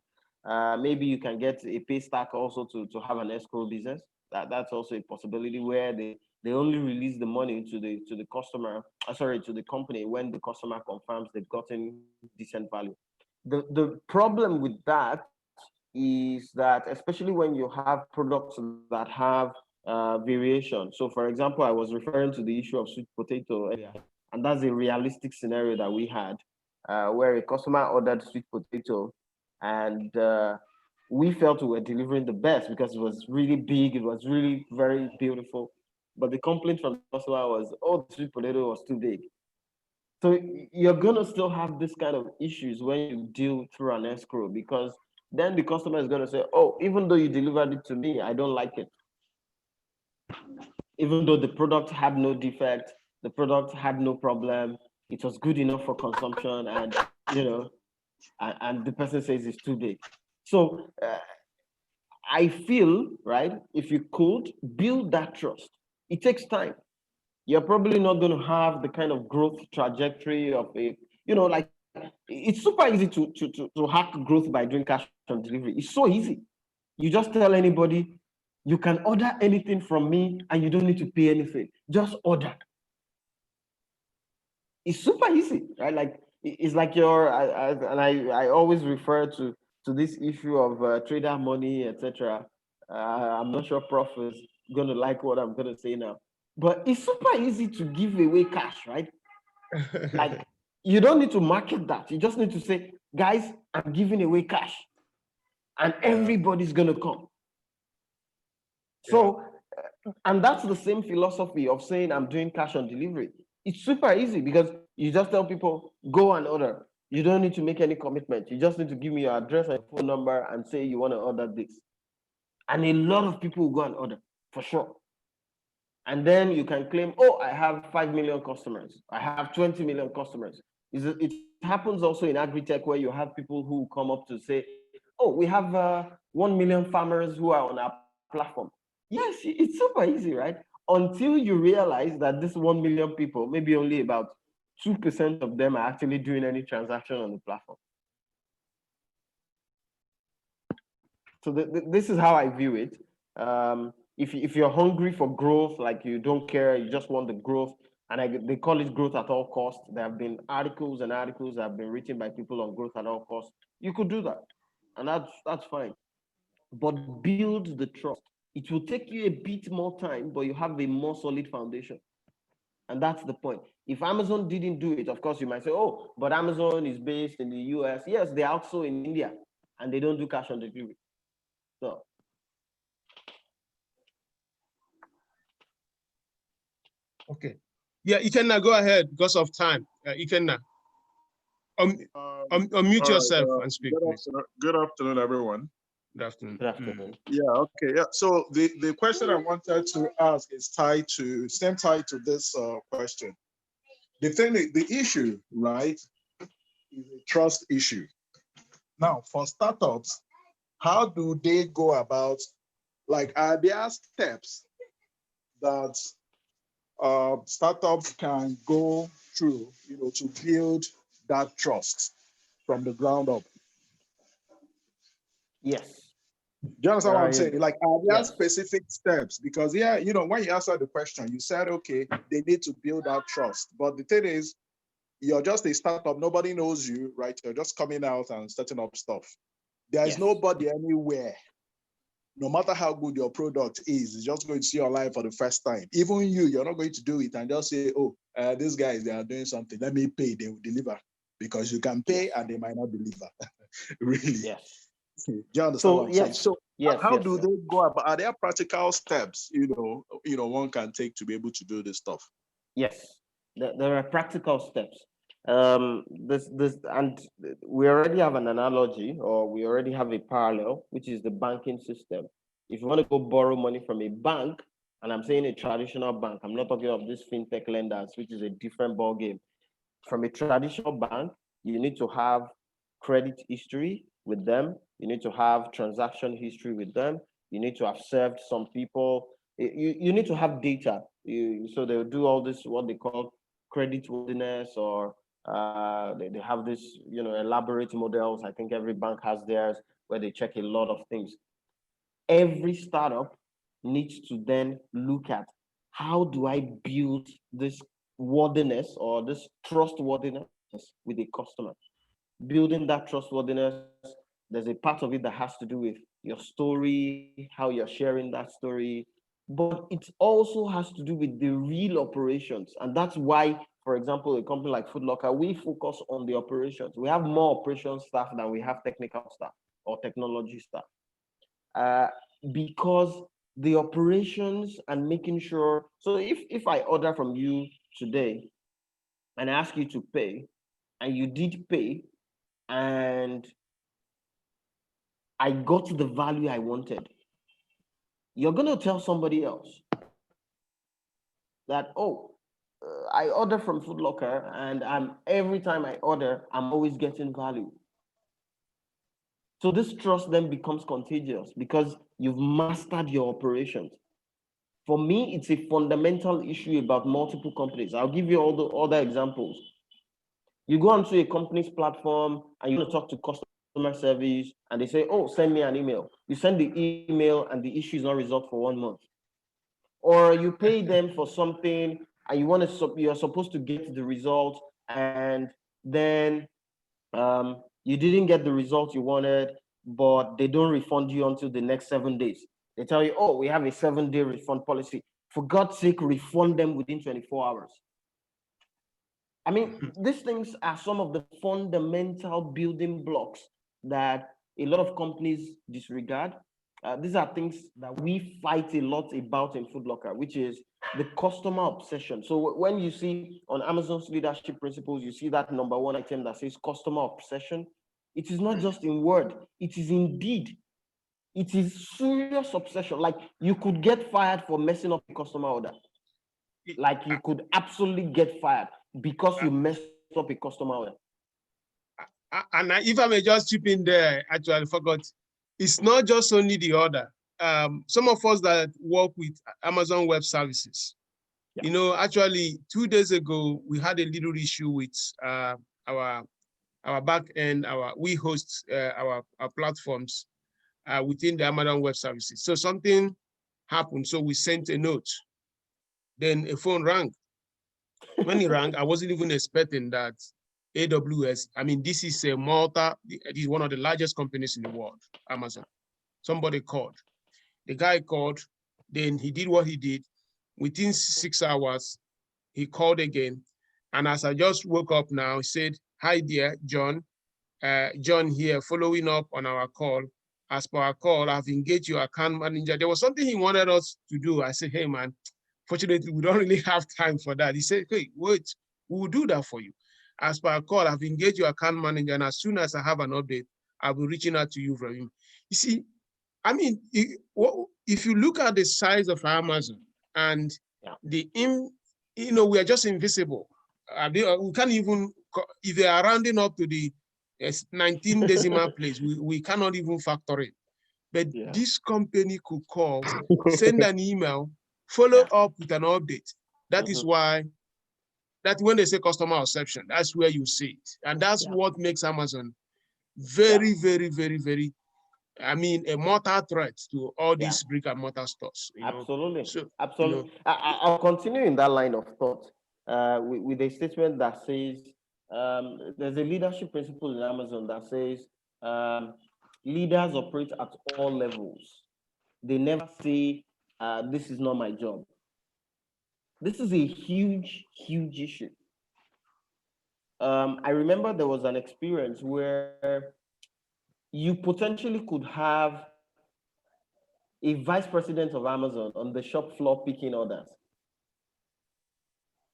Maybe you can get a pay stack also to have an escrow business. That's also a possibility where they only release the money to the customer, to the company when the customer confirms they've gotten decent value. The problem with that is that, especially when you have products that have variation. So for example, I was referring to the issue of sweet potato earlier, and that's a realistic scenario that we had where a customer ordered sweet potato, and we felt we were delivering the best because it was really big, it was really very beautiful. But the complaint from the customer was, oh, the sweet potato was too big. So you're gonna still have this kind of issues when you deal through an escrow, because then the customer is gonna say, oh, even though you delivered it to me, I don't like it. Even though the product had no defect, the product had no problem, it was good enough for consumption, and and the person says it's too big. So I feel, right, if you could build that trust, it takes time. You're probably not going to have the kind of growth trajectory of it's super easy to hack growth by doing cash on delivery. It's so easy. You just tell anybody, you can order anything from me and you don't need to pay anything. Just order. It's super easy, right? Like it's like I always refer to this issue of trader money, etc. I'm not sure Prof is going to like what I'm going to say now, but it's super easy to give away cash, right? Like you don't need to market that. You just need to say, guys, I'm giving away cash, and everybody's going to come. So, and that's the same philosophy of saying I'm doing cash on delivery. It's super easy because you just tell people, go and order. You don't need to make any commitment. You just need to give me your address and phone number and say you want to order this. And a lot of people will go and order, for sure. And then you can claim, oh, I have 5 million customers. I have 20 million customers. It happens also in agri-tech where you have people who come up to say, oh, we have 1 million farmers who are on our platform. Yes, it's super easy, right? Until you realize that this 1 million people, maybe only about 2% of them are actually doing any transaction on the platform. So this is how I view it. If you're hungry for growth, like you don't care, you just want the growth, and they call it growth at all costs. There have been articles and articles that have been written by people on growth at all costs. You could do that, and that's fine. But build the trust. It will take you a bit more time, but you have a more solid foundation. And that's the point. If Amazon didn't do it, of course, you might say, oh, but Amazon is based in the US. Yes, they're also in India, and they don't do cash on delivery. So. Okay. Yeah, Ikenna, go ahead because of time. Ikenna, unmute yourself and speak, please. Good afternoon, everyone. Good afternoon. Good afternoon. Yeah, okay. Yeah. So the question I wanted to ask is tied to this question. The issue, right, is a trust issue. Now, for startups, how do they go about, like, are there steps that startups can go through, to build that trust from the ground up? Yes. Do you understand what I'm saying? Like, are there specific steps? Because, when you answered the question, you said, okay, they need to build that trust. But the thing is, you're just a startup. Nobody knows you, right? You're just coming out and setting up stuff. There is nobody anywhere, no matter how good your product is just going to see your life for the first time. Even you're not going to do it and just say, oh, these guys, they are doing something. Let me pay, they will deliver. Because you can pay and they might not deliver. Really. Yes. Do you understand what I'm saying? So how do they go about? Are there practical steps, one can take to be able to do this stuff? Yes, there are practical steps. And we already have an analogy, or we already have a parallel, which is the banking system. If you want to go borrow money from a bank, and I'm saying a traditional bank, I'm not talking of these fintech lenders, which is a different ball game. From a traditional bank, you need to have credit history with them. You need to have transaction history with them. You need to have served some people. You need to have data. So they'll do all this, what they call credit worthiness, or they have this, elaborate models. I think every bank has theirs where they check a lot of things. Every startup needs to then look at, how do I build this worthiness or this trustworthiness with a customer? Building that trustworthiness, there's a part of it that has to do with your story, how you're sharing that story, but it also has to do with the real operations. And that's why, for example, a company like Foodlocker, we focus on the operations. We have more operations staff than we have technical staff or technology staff. Because the operations and making sure, so if I order from you today and I ask you to pay, and you did pay, and I got the value I wanted, you're going to tell somebody else that, oh, I order from Foodlocker, and every time I order, I'm always getting value. So this trust then becomes contagious because you've mastered your operations. For me, it's a fundamental issue about multiple companies. I'll give you all the other examples. You go onto a company's platform and you want to talk to customers. customer service and they say, oh, send me an email. You send the email and the issue is not resolved for 1 month. Or you pay them for something and you're supposed to get the result, and then you didn't get the result you wanted, but they don't refund you until the next 7 days. They tell you, oh, we have a 7-day refund policy. For God's sake, refund them within 24 hours. I mean, these things are some of the fundamental building blocks that a lot of companies disregard. These are things that we fight a lot about in Foodlocker, which is the customer obsession. So when you see on Amazon's leadership principles, you see that number one item that says customer obsession. It is not just in word, it is in deed. It is serious obsession. Like you could get fired for messing up a customer order. Like you could absolutely get fired because you messed up a customer order. And if I may just chip in there, actually, I forgot. It's not just only the order. Some of us that work with Amazon Web Services, you know, actually 2 days ago, we had a little issue with our back end. We host our platforms within the Amazon Web Services. So something happened. So we sent a note. Then a phone rang. When it rang, I wasn't even expecting that AWS, I mean, this is a Malta, it is one of the largest companies in the world, Amazon. Somebody called. The guy called, then he did what he did. Within 6 hours, he called again. And as I just woke up now, he said, hi dear, John. John here, following up on our call. As per our call, I've engaged your account manager. There was something he wanted us to do. I said, hey man, fortunately, we don't really have time for that. He said, hey, wait, we will do that for you. As per our call, I've engaged your account manager, and as soon as I have an update, I'll be reaching out to you from him. You see, I mean, if you look at the size of Amazon and you know, we are just invisible. We can't even, if they are rounding up to the 19 decimal place, we cannot even factor it. But this company could call, send an email, follow up with an update. That is why, that when they say customer obsession, that's where you see it. And that's what makes Amazon very, very, very, very, I mean, a mortar threat to all these brick and mortar stores. Absolutely. So, absolutely. I'll continue in that line of thought with a statement that says, there's a leadership principle in Amazon that says, leaders operate at all levels. They never say, this is not my job. This is a huge, huge issue. I remember there was an experience where you potentially could have a vice president of Amazon on the shop floor picking orders.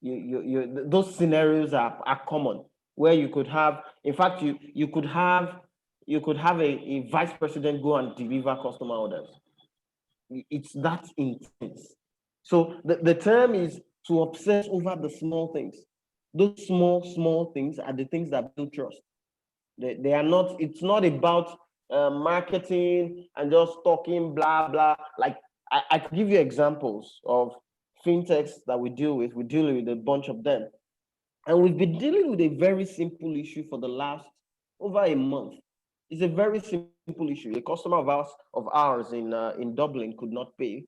Those scenarios are common, where you could have, in fact, you could have a vice president go and deliver customer orders. It's that intense. So the term is to obsess over the small things. Those small things are the things that build trust. They are not, it's not about marketing and just talking blah, blah. Like I could give you examples of fintechs that we deal with. We deal with a bunch of them. And we've been dealing with a very simple issue for the last over a month. It's a very simple issue. A customer of ours in Dublin could not pay.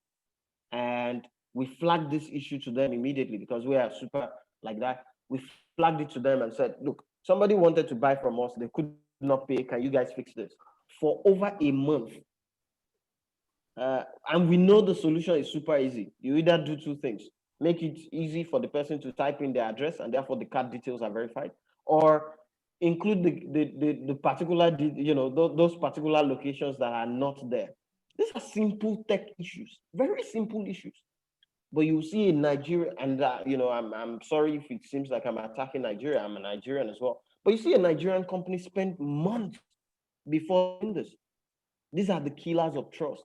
And we flagged this issue to them immediately because we are super like that. We flagged it to them and said, look, somebody wanted to buy from us. They could not pay. Can you guys fix this? For over a month. And we know the solution is super easy. You either do two things. Make it easy for the person to type in their address and therefore the card details are verified, or include the particular, those particular locations that are not there. These are simple tech issues, very simple issues. But you see in Nigeria, and I'm sorry if it seems like I'm attacking Nigeria. I'm a Nigerian as well. But you see a Nigerian company spend months before doing this. These are the killers of trust.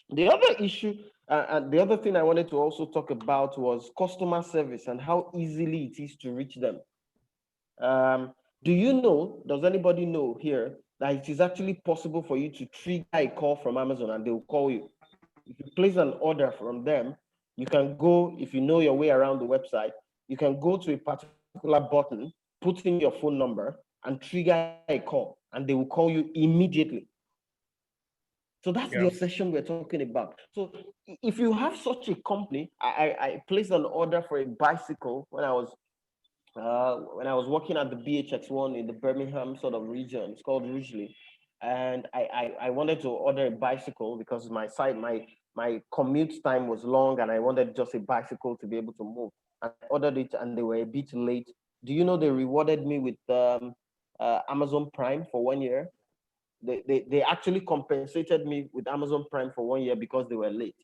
The other issue, and the other thing I wanted to also talk about was customer service and how easily it is to reach them. Do you know, does anybody know here that it is actually possible for you to trigger a call from Amazon and they will call you? If you place an order from them, you can go, if you know your way around the website, you can go to a particular button, put in your phone number and trigger a call. and they will call you immediately. So that's Yeah. the obsession we're talking about. So if you have such a company, I placed an order for a bicycle when I was working at the BHX1 in the Birmingham sort of region. It's called Rugeley. And I wanted to order a bicycle because my commute time was long and I wanted just a bicycle to be able to move. I ordered it and they were a bit late. Do you know they rewarded me with Amazon Prime for 1 year? They actually compensated me with Amazon Prime for 1 year because they were late.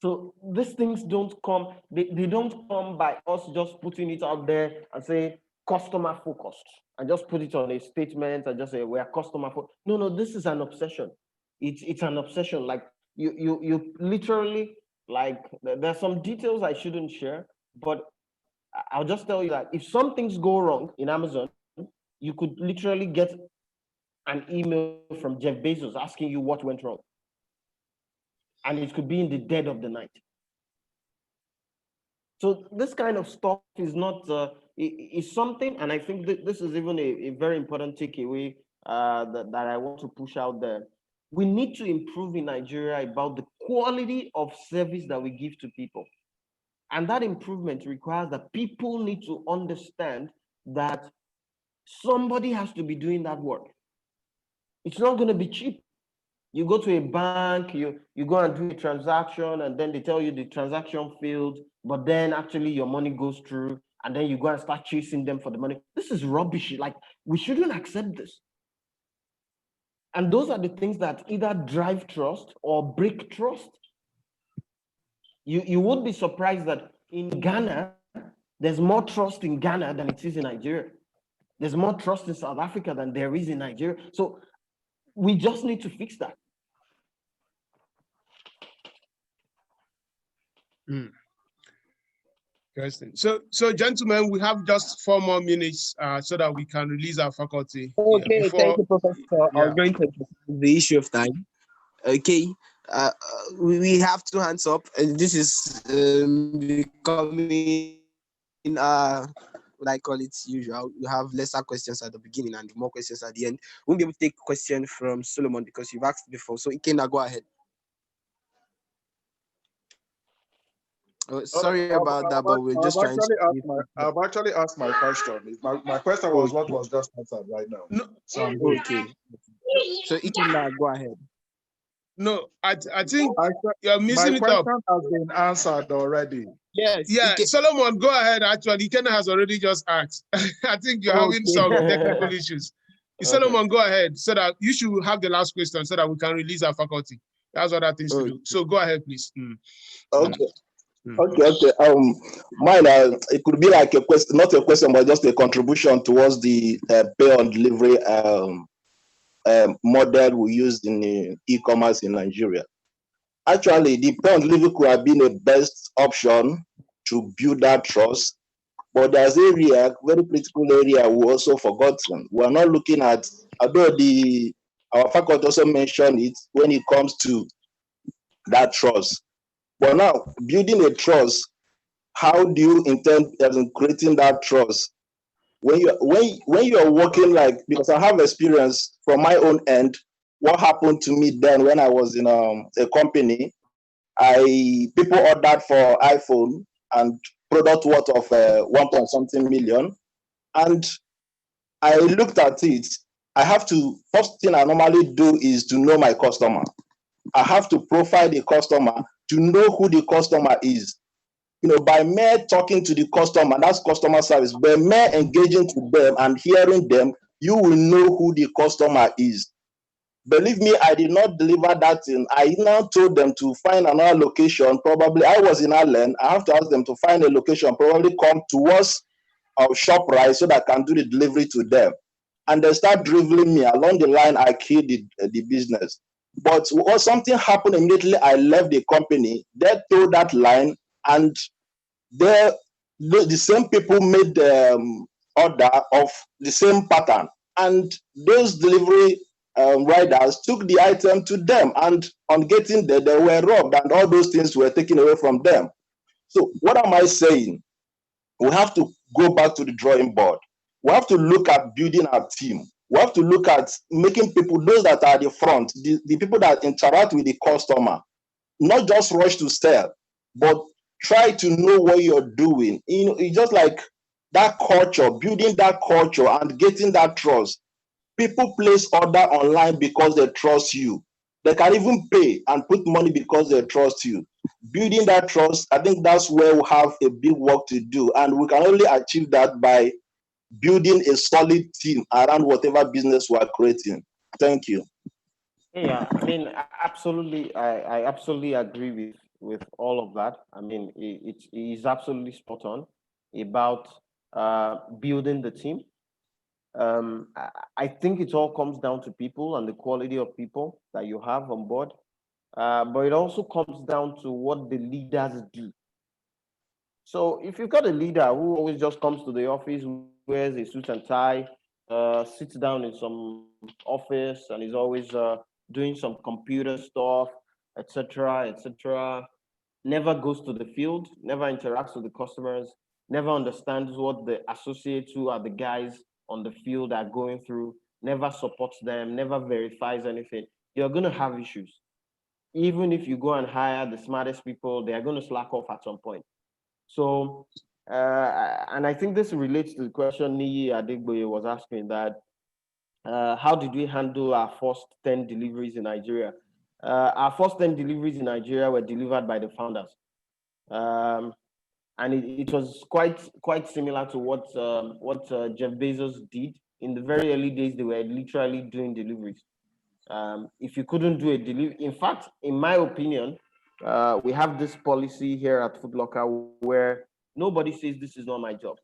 So these things don't come, they don't come by us just putting it out there and say customer focused and just put it on a statement and just say we are customer focused. No, this is an obsession. It's an obsession. Like you literally, like there's some details I shouldn't share, but I'll just tell you that if some things go wrong in Amazon, you could literally get an email from Jeff Bezos asking you what went wrong. And it could be in the dead of the night. So this kind of stuff is not, is something, and I think that this is even a very important takeaway that I want to push out there. We need to improve in Nigeria about the quality of service that we give to people. And that improvement requires that people need to understand that somebody has to be doing that work. It's not going to be cheap. You go to a bank, you go and do a transaction, and then they tell you the transaction failed, but then actually your money goes through, and then you go and start chasing them for the money. This is rubbish. Like, we shouldn't accept this. And those are the things that either drive trust or break trust. You would be surprised that in Ghana, there's more trust in Ghana than it is in Nigeria. There's more trust in South Africa than there is in Nigeria. So we just need to fix that. Interesting. So gentlemen, we have just 4 more minutes so that we can release our faculty. Okay, thank you, Professor. I Yeah. was going to the issue of time. Okay, we have 2 hands up, and this is becoming what I call it usual. You have lesser questions at the beginning and more questions at the end. We won't be able to take question from Solomon because you've asked before. So Ikenna, go ahead. Sorry about that, but we're just trying to. I've actually asked my question. My question was what was just answered right now. No. So I'm good. Okay. So Ikenna, go ahead. No, I think you're missing it up. My question has been answered already. Yes. Yeah, Solomon, go ahead. Actually, Ikenna has already just asked. I think you're having some technical issues. Solomon, go ahead, so that you should have the last question so that we can release our faculty. That's what that things to do. So go ahead, please. Okay. Okay. Mine, it could be like a question, not a question, but just a contribution towards the pay on delivery model we used in e-commerce in Nigeria. Actually, the pay on delivery could have been the best option to build that trust, but there's area, very critical area, we also forgotten. We're not looking at, although our faculty also mentioned it when it comes to that trust. But now, building a trust, how do you intend in creating that trust? When you're working, like, because I have experience from my own end, what happened to me then when I was in a company, people ordered for iPhone and product worth of 1.something million, and I looked at it. First thing I normally do is to know my customer. I have to profile the customer to know who the customer is. By mere talking to the customer, that's customer service. By mere engaging to them and hearing them, you will know who the customer is. Believe me, I did not deliver that in. I now told them to find another location. Probably I was in Ireland. I have to ask them to find a location, probably come towards our shop right so that I can do the delivery to them. And they start dribbling me along the line. I killed the business. But something happened immediately. I left the company. They told that line, and the same people made the order of the same pattern, and those delivery riders took the item to them, and on getting there, they were robbed, and all those things were taken away from them. So what am I saying? We have to go back to the drawing board. We have to look at building our team. We have to look at making people, those that are at the front, the people that interact with the customer, not just rush to sell, but try to know what you're doing. You know, it's just like that culture, building that culture and getting that trust. People place order online because they trust you. They can even pay and put money because they trust you. Building that trust, I think that's where we have a big work to do. And we can only achieve that by building a solid team around whatever business we are creating. Thank you. Yeah, I mean, absolutely, I absolutely agree with all of that. I mean, it is absolutely spot on about building the team. I think it all comes down to people and the quality of people that you have on board. But it also comes down to what the leaders do. So if you've got a leader who always just comes to the office, wears a suit and tie, sits down in some office and is always doing some computer stuff, etc., etc., never goes to the field, never interacts with the customers, never understands what the associates who are the guys on the field are going through, never supports them, never verifies anything, you're going to have issues. Even if you go and hire the smartest people, they are going to slack off at some point. So, and I think this relates to the question Niyi Adegboye was asking, that how did we handle our first 10 deliveries in Nigeria? Our first 10 deliveries in Nigeria were delivered by the founders. And it was quite similar to what Jeff Bezos did. In the very early days, they were literally doing deliveries. If you couldn't do a delivery, in fact, in my opinion, we have this policy here at Foodlocker where nobody says this is not my job.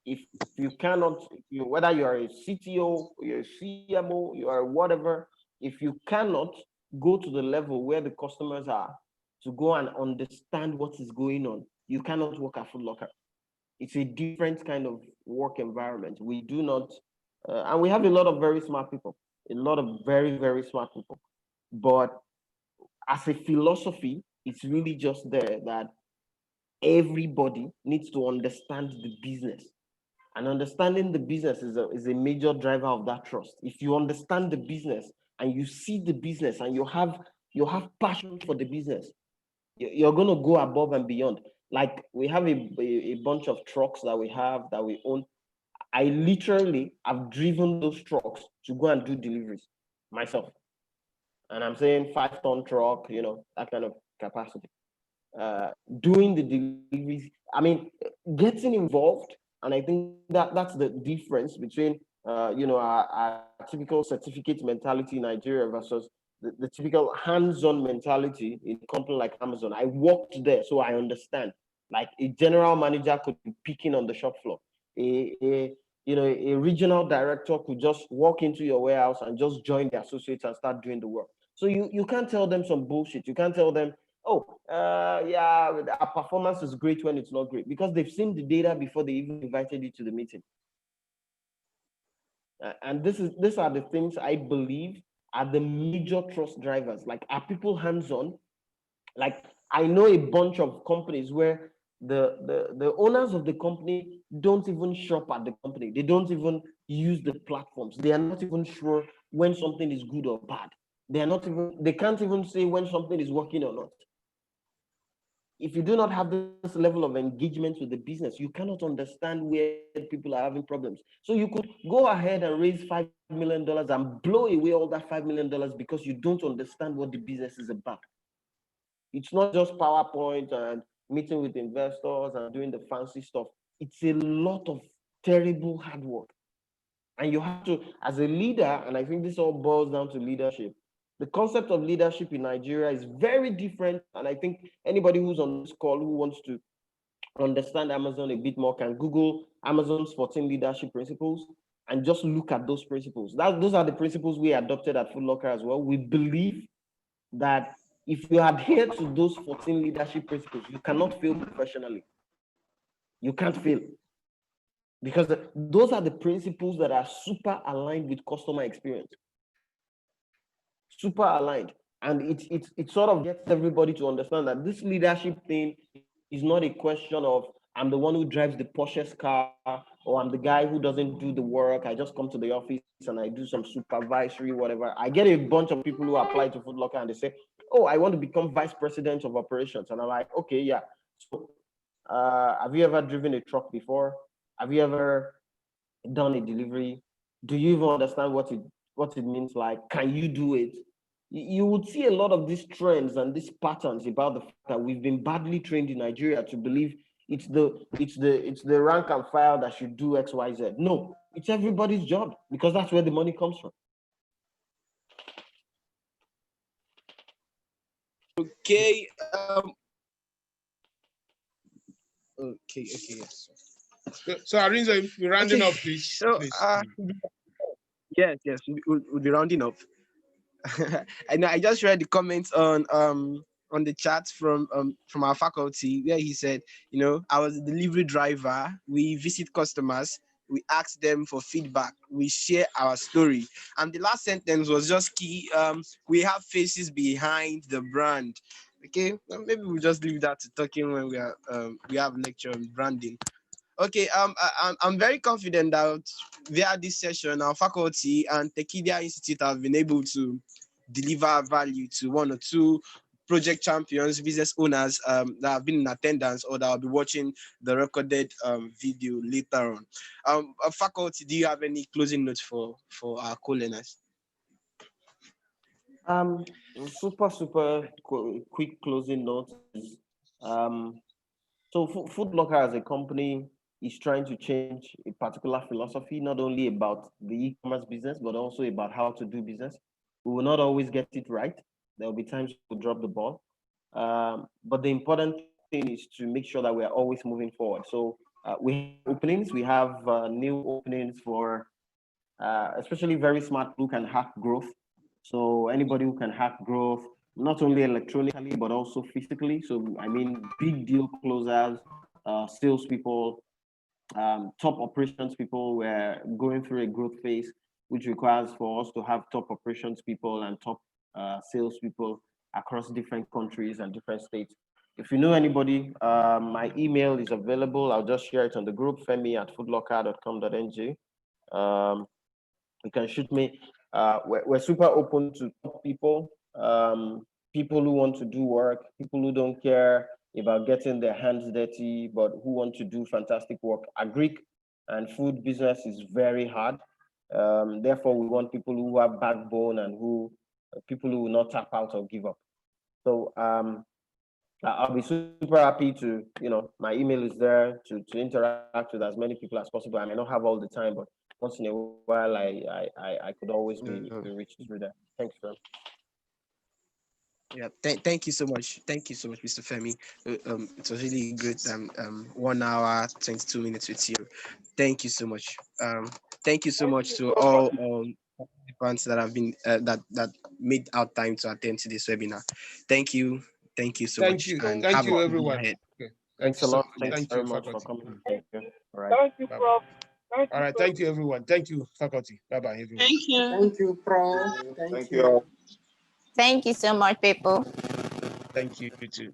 If you cannot, whether you are a CTO, you're a CMO, you are whatever, if you cannot go to the level where the customers are to go and understand what is going on, you cannot work at Foodlocker. It's a different kind of work environment. We do not, and we have a lot of very smart people, a lot of very, very smart people. But as a philosophy, it's really just there that everybody needs to understand the business. And understanding the business is a major driver of that trust. If you understand the business and you see the business and you have passion for the business, you're going to go above and beyond. Like we have a bunch of trucks that we own. I literally have driven those trucks to go and do deliveries myself. And I'm saying 5-ton truck, that kind of capacity. Doing the deliveries, I mean, getting involved. And I think that's the difference between, our typical certificate mentality in Nigeria versus the typical hands-on mentality in a company like Amazon. I worked there, so I understand. Like a general manager could be picking on the shop floor. A regional director could just walk into your warehouse and just join the associates and start doing the work. So you can't tell them some bullshit. You can't tell them, our performance is great when it's not great, because they've seen the data before they even invited you to the meeting. And these are the things I believe are the major trust drivers. Like, are people hands-on? Like, I know a bunch of companies where the owners of the company don't even shop at the company. They don't even use the platforms. They are not even sure when something is good or bad. They can't even say when something is working or not. If you do not have this level of engagement with the business, you cannot understand where people are having problems. So you could go ahead and raise $5 million and blow away all that $5 million because you don't understand what the business is about. It's not just PowerPoint and meeting with investors and doing the fancy stuff. It's a lot of terrible hard work. And you have to, as a leader, and I think this all boils down to leadership, the concept of leadership in Nigeria is very different. And I think anybody who's on this call who wants to understand Amazon a bit more can Google Amazon's 14 leadership principles and just look at those principles. Those are the principles we adopted at Foodlocker as well. We believe that if you adhere to those 14 leadership principles, you cannot fail professionally. You can't fail. Because those are the principles that are super aligned with customer experience. Super aligned. And it sort of gets everybody to understand that this leadership thing is not a question of, I'm the one who drives the Porsche's car, or I'm the guy who doesn't do the work. I just come to the office and I do some supervisory, whatever. I get a bunch of people who apply to Foodlocker and they say, oh, I want to become vice president of operations. And I'm like, okay, yeah. So have you ever driven a truck before? Have you ever done a delivery? Do you even understand what it means? Like, can you do it? You would see a lot of these trends and these patterns about the fact that we've been badly trained in Nigeria to believe it's the rank and file that should do X, Y, Z. No, it's everybody's job because that's where the money comes from. Okay. Okay. Yes. So Arinze, we're rounding up, please. So, Please. yes, we'll be rounding up. I know. I just read the comments on the chat from our faculty where he said, I was a delivery driver. We visit customers. We ask them for feedback. We share our story. And the last sentence was just key. We have faces behind the brand. Okay, well, maybe we'll just leave that to talking when we have lecture on branding. Okay, I'm very confident that via this session, our faculty and Tekedia Institute have been able to deliver value to one or two project champions, business owners that have been in attendance or that will be watching the recorded video later on. Faculty, do you have any closing notes for our co-learners? Super quick closing note is so Foodlocker as a company is trying to change a particular philosophy, not only about the e-commerce business, but also about how to do business. We will not always get it right. There will be times we'll drop the ball. But the important thing is to make sure that we are always moving forward. So we have openings, we have new openings for especially very smart who can hack growth. So anybody who can hack growth, not only electronically, but also physically. So I mean, big deal closers, salespeople, top operations people. We're going through a growth phase, which requires for us to have top operations people and top sales people across different countries and different states. If you know anybody, my email is available. I'll just share it on the group, femi@foodlocker.com.ng. You can shoot me. We're super open to top people, people who want to do work, people who don't care about getting their hands dirty, but who want to do fantastic work. Agric and food business is very hard. Therefore, we want people who have backbone and people who will not tap out or give up. So I'll be super happy to, my email is there to interact with as many people as possible. I may not have all the time, but once in a while, I could always be reached through that. Thanks, sir. Yeah, thank you so much. Thank you so much, Mr. Femi. It was really good. 1 hour, 22 minutes with you. Thank you so much. Thank you so much to all participants that have been that made our time to attend to this webinar. Thank you so much. And thank you, everyone. Okay. Thanks a lot. Thanks very much for coming. Thank you. All right. Thank you, Prof. All right. Thank you, everyone. Thank you, faculty. Bye-bye, everyone. Thank you. Thank you, Prof. Thank you all. Thank you so much, people. Thank you, you too.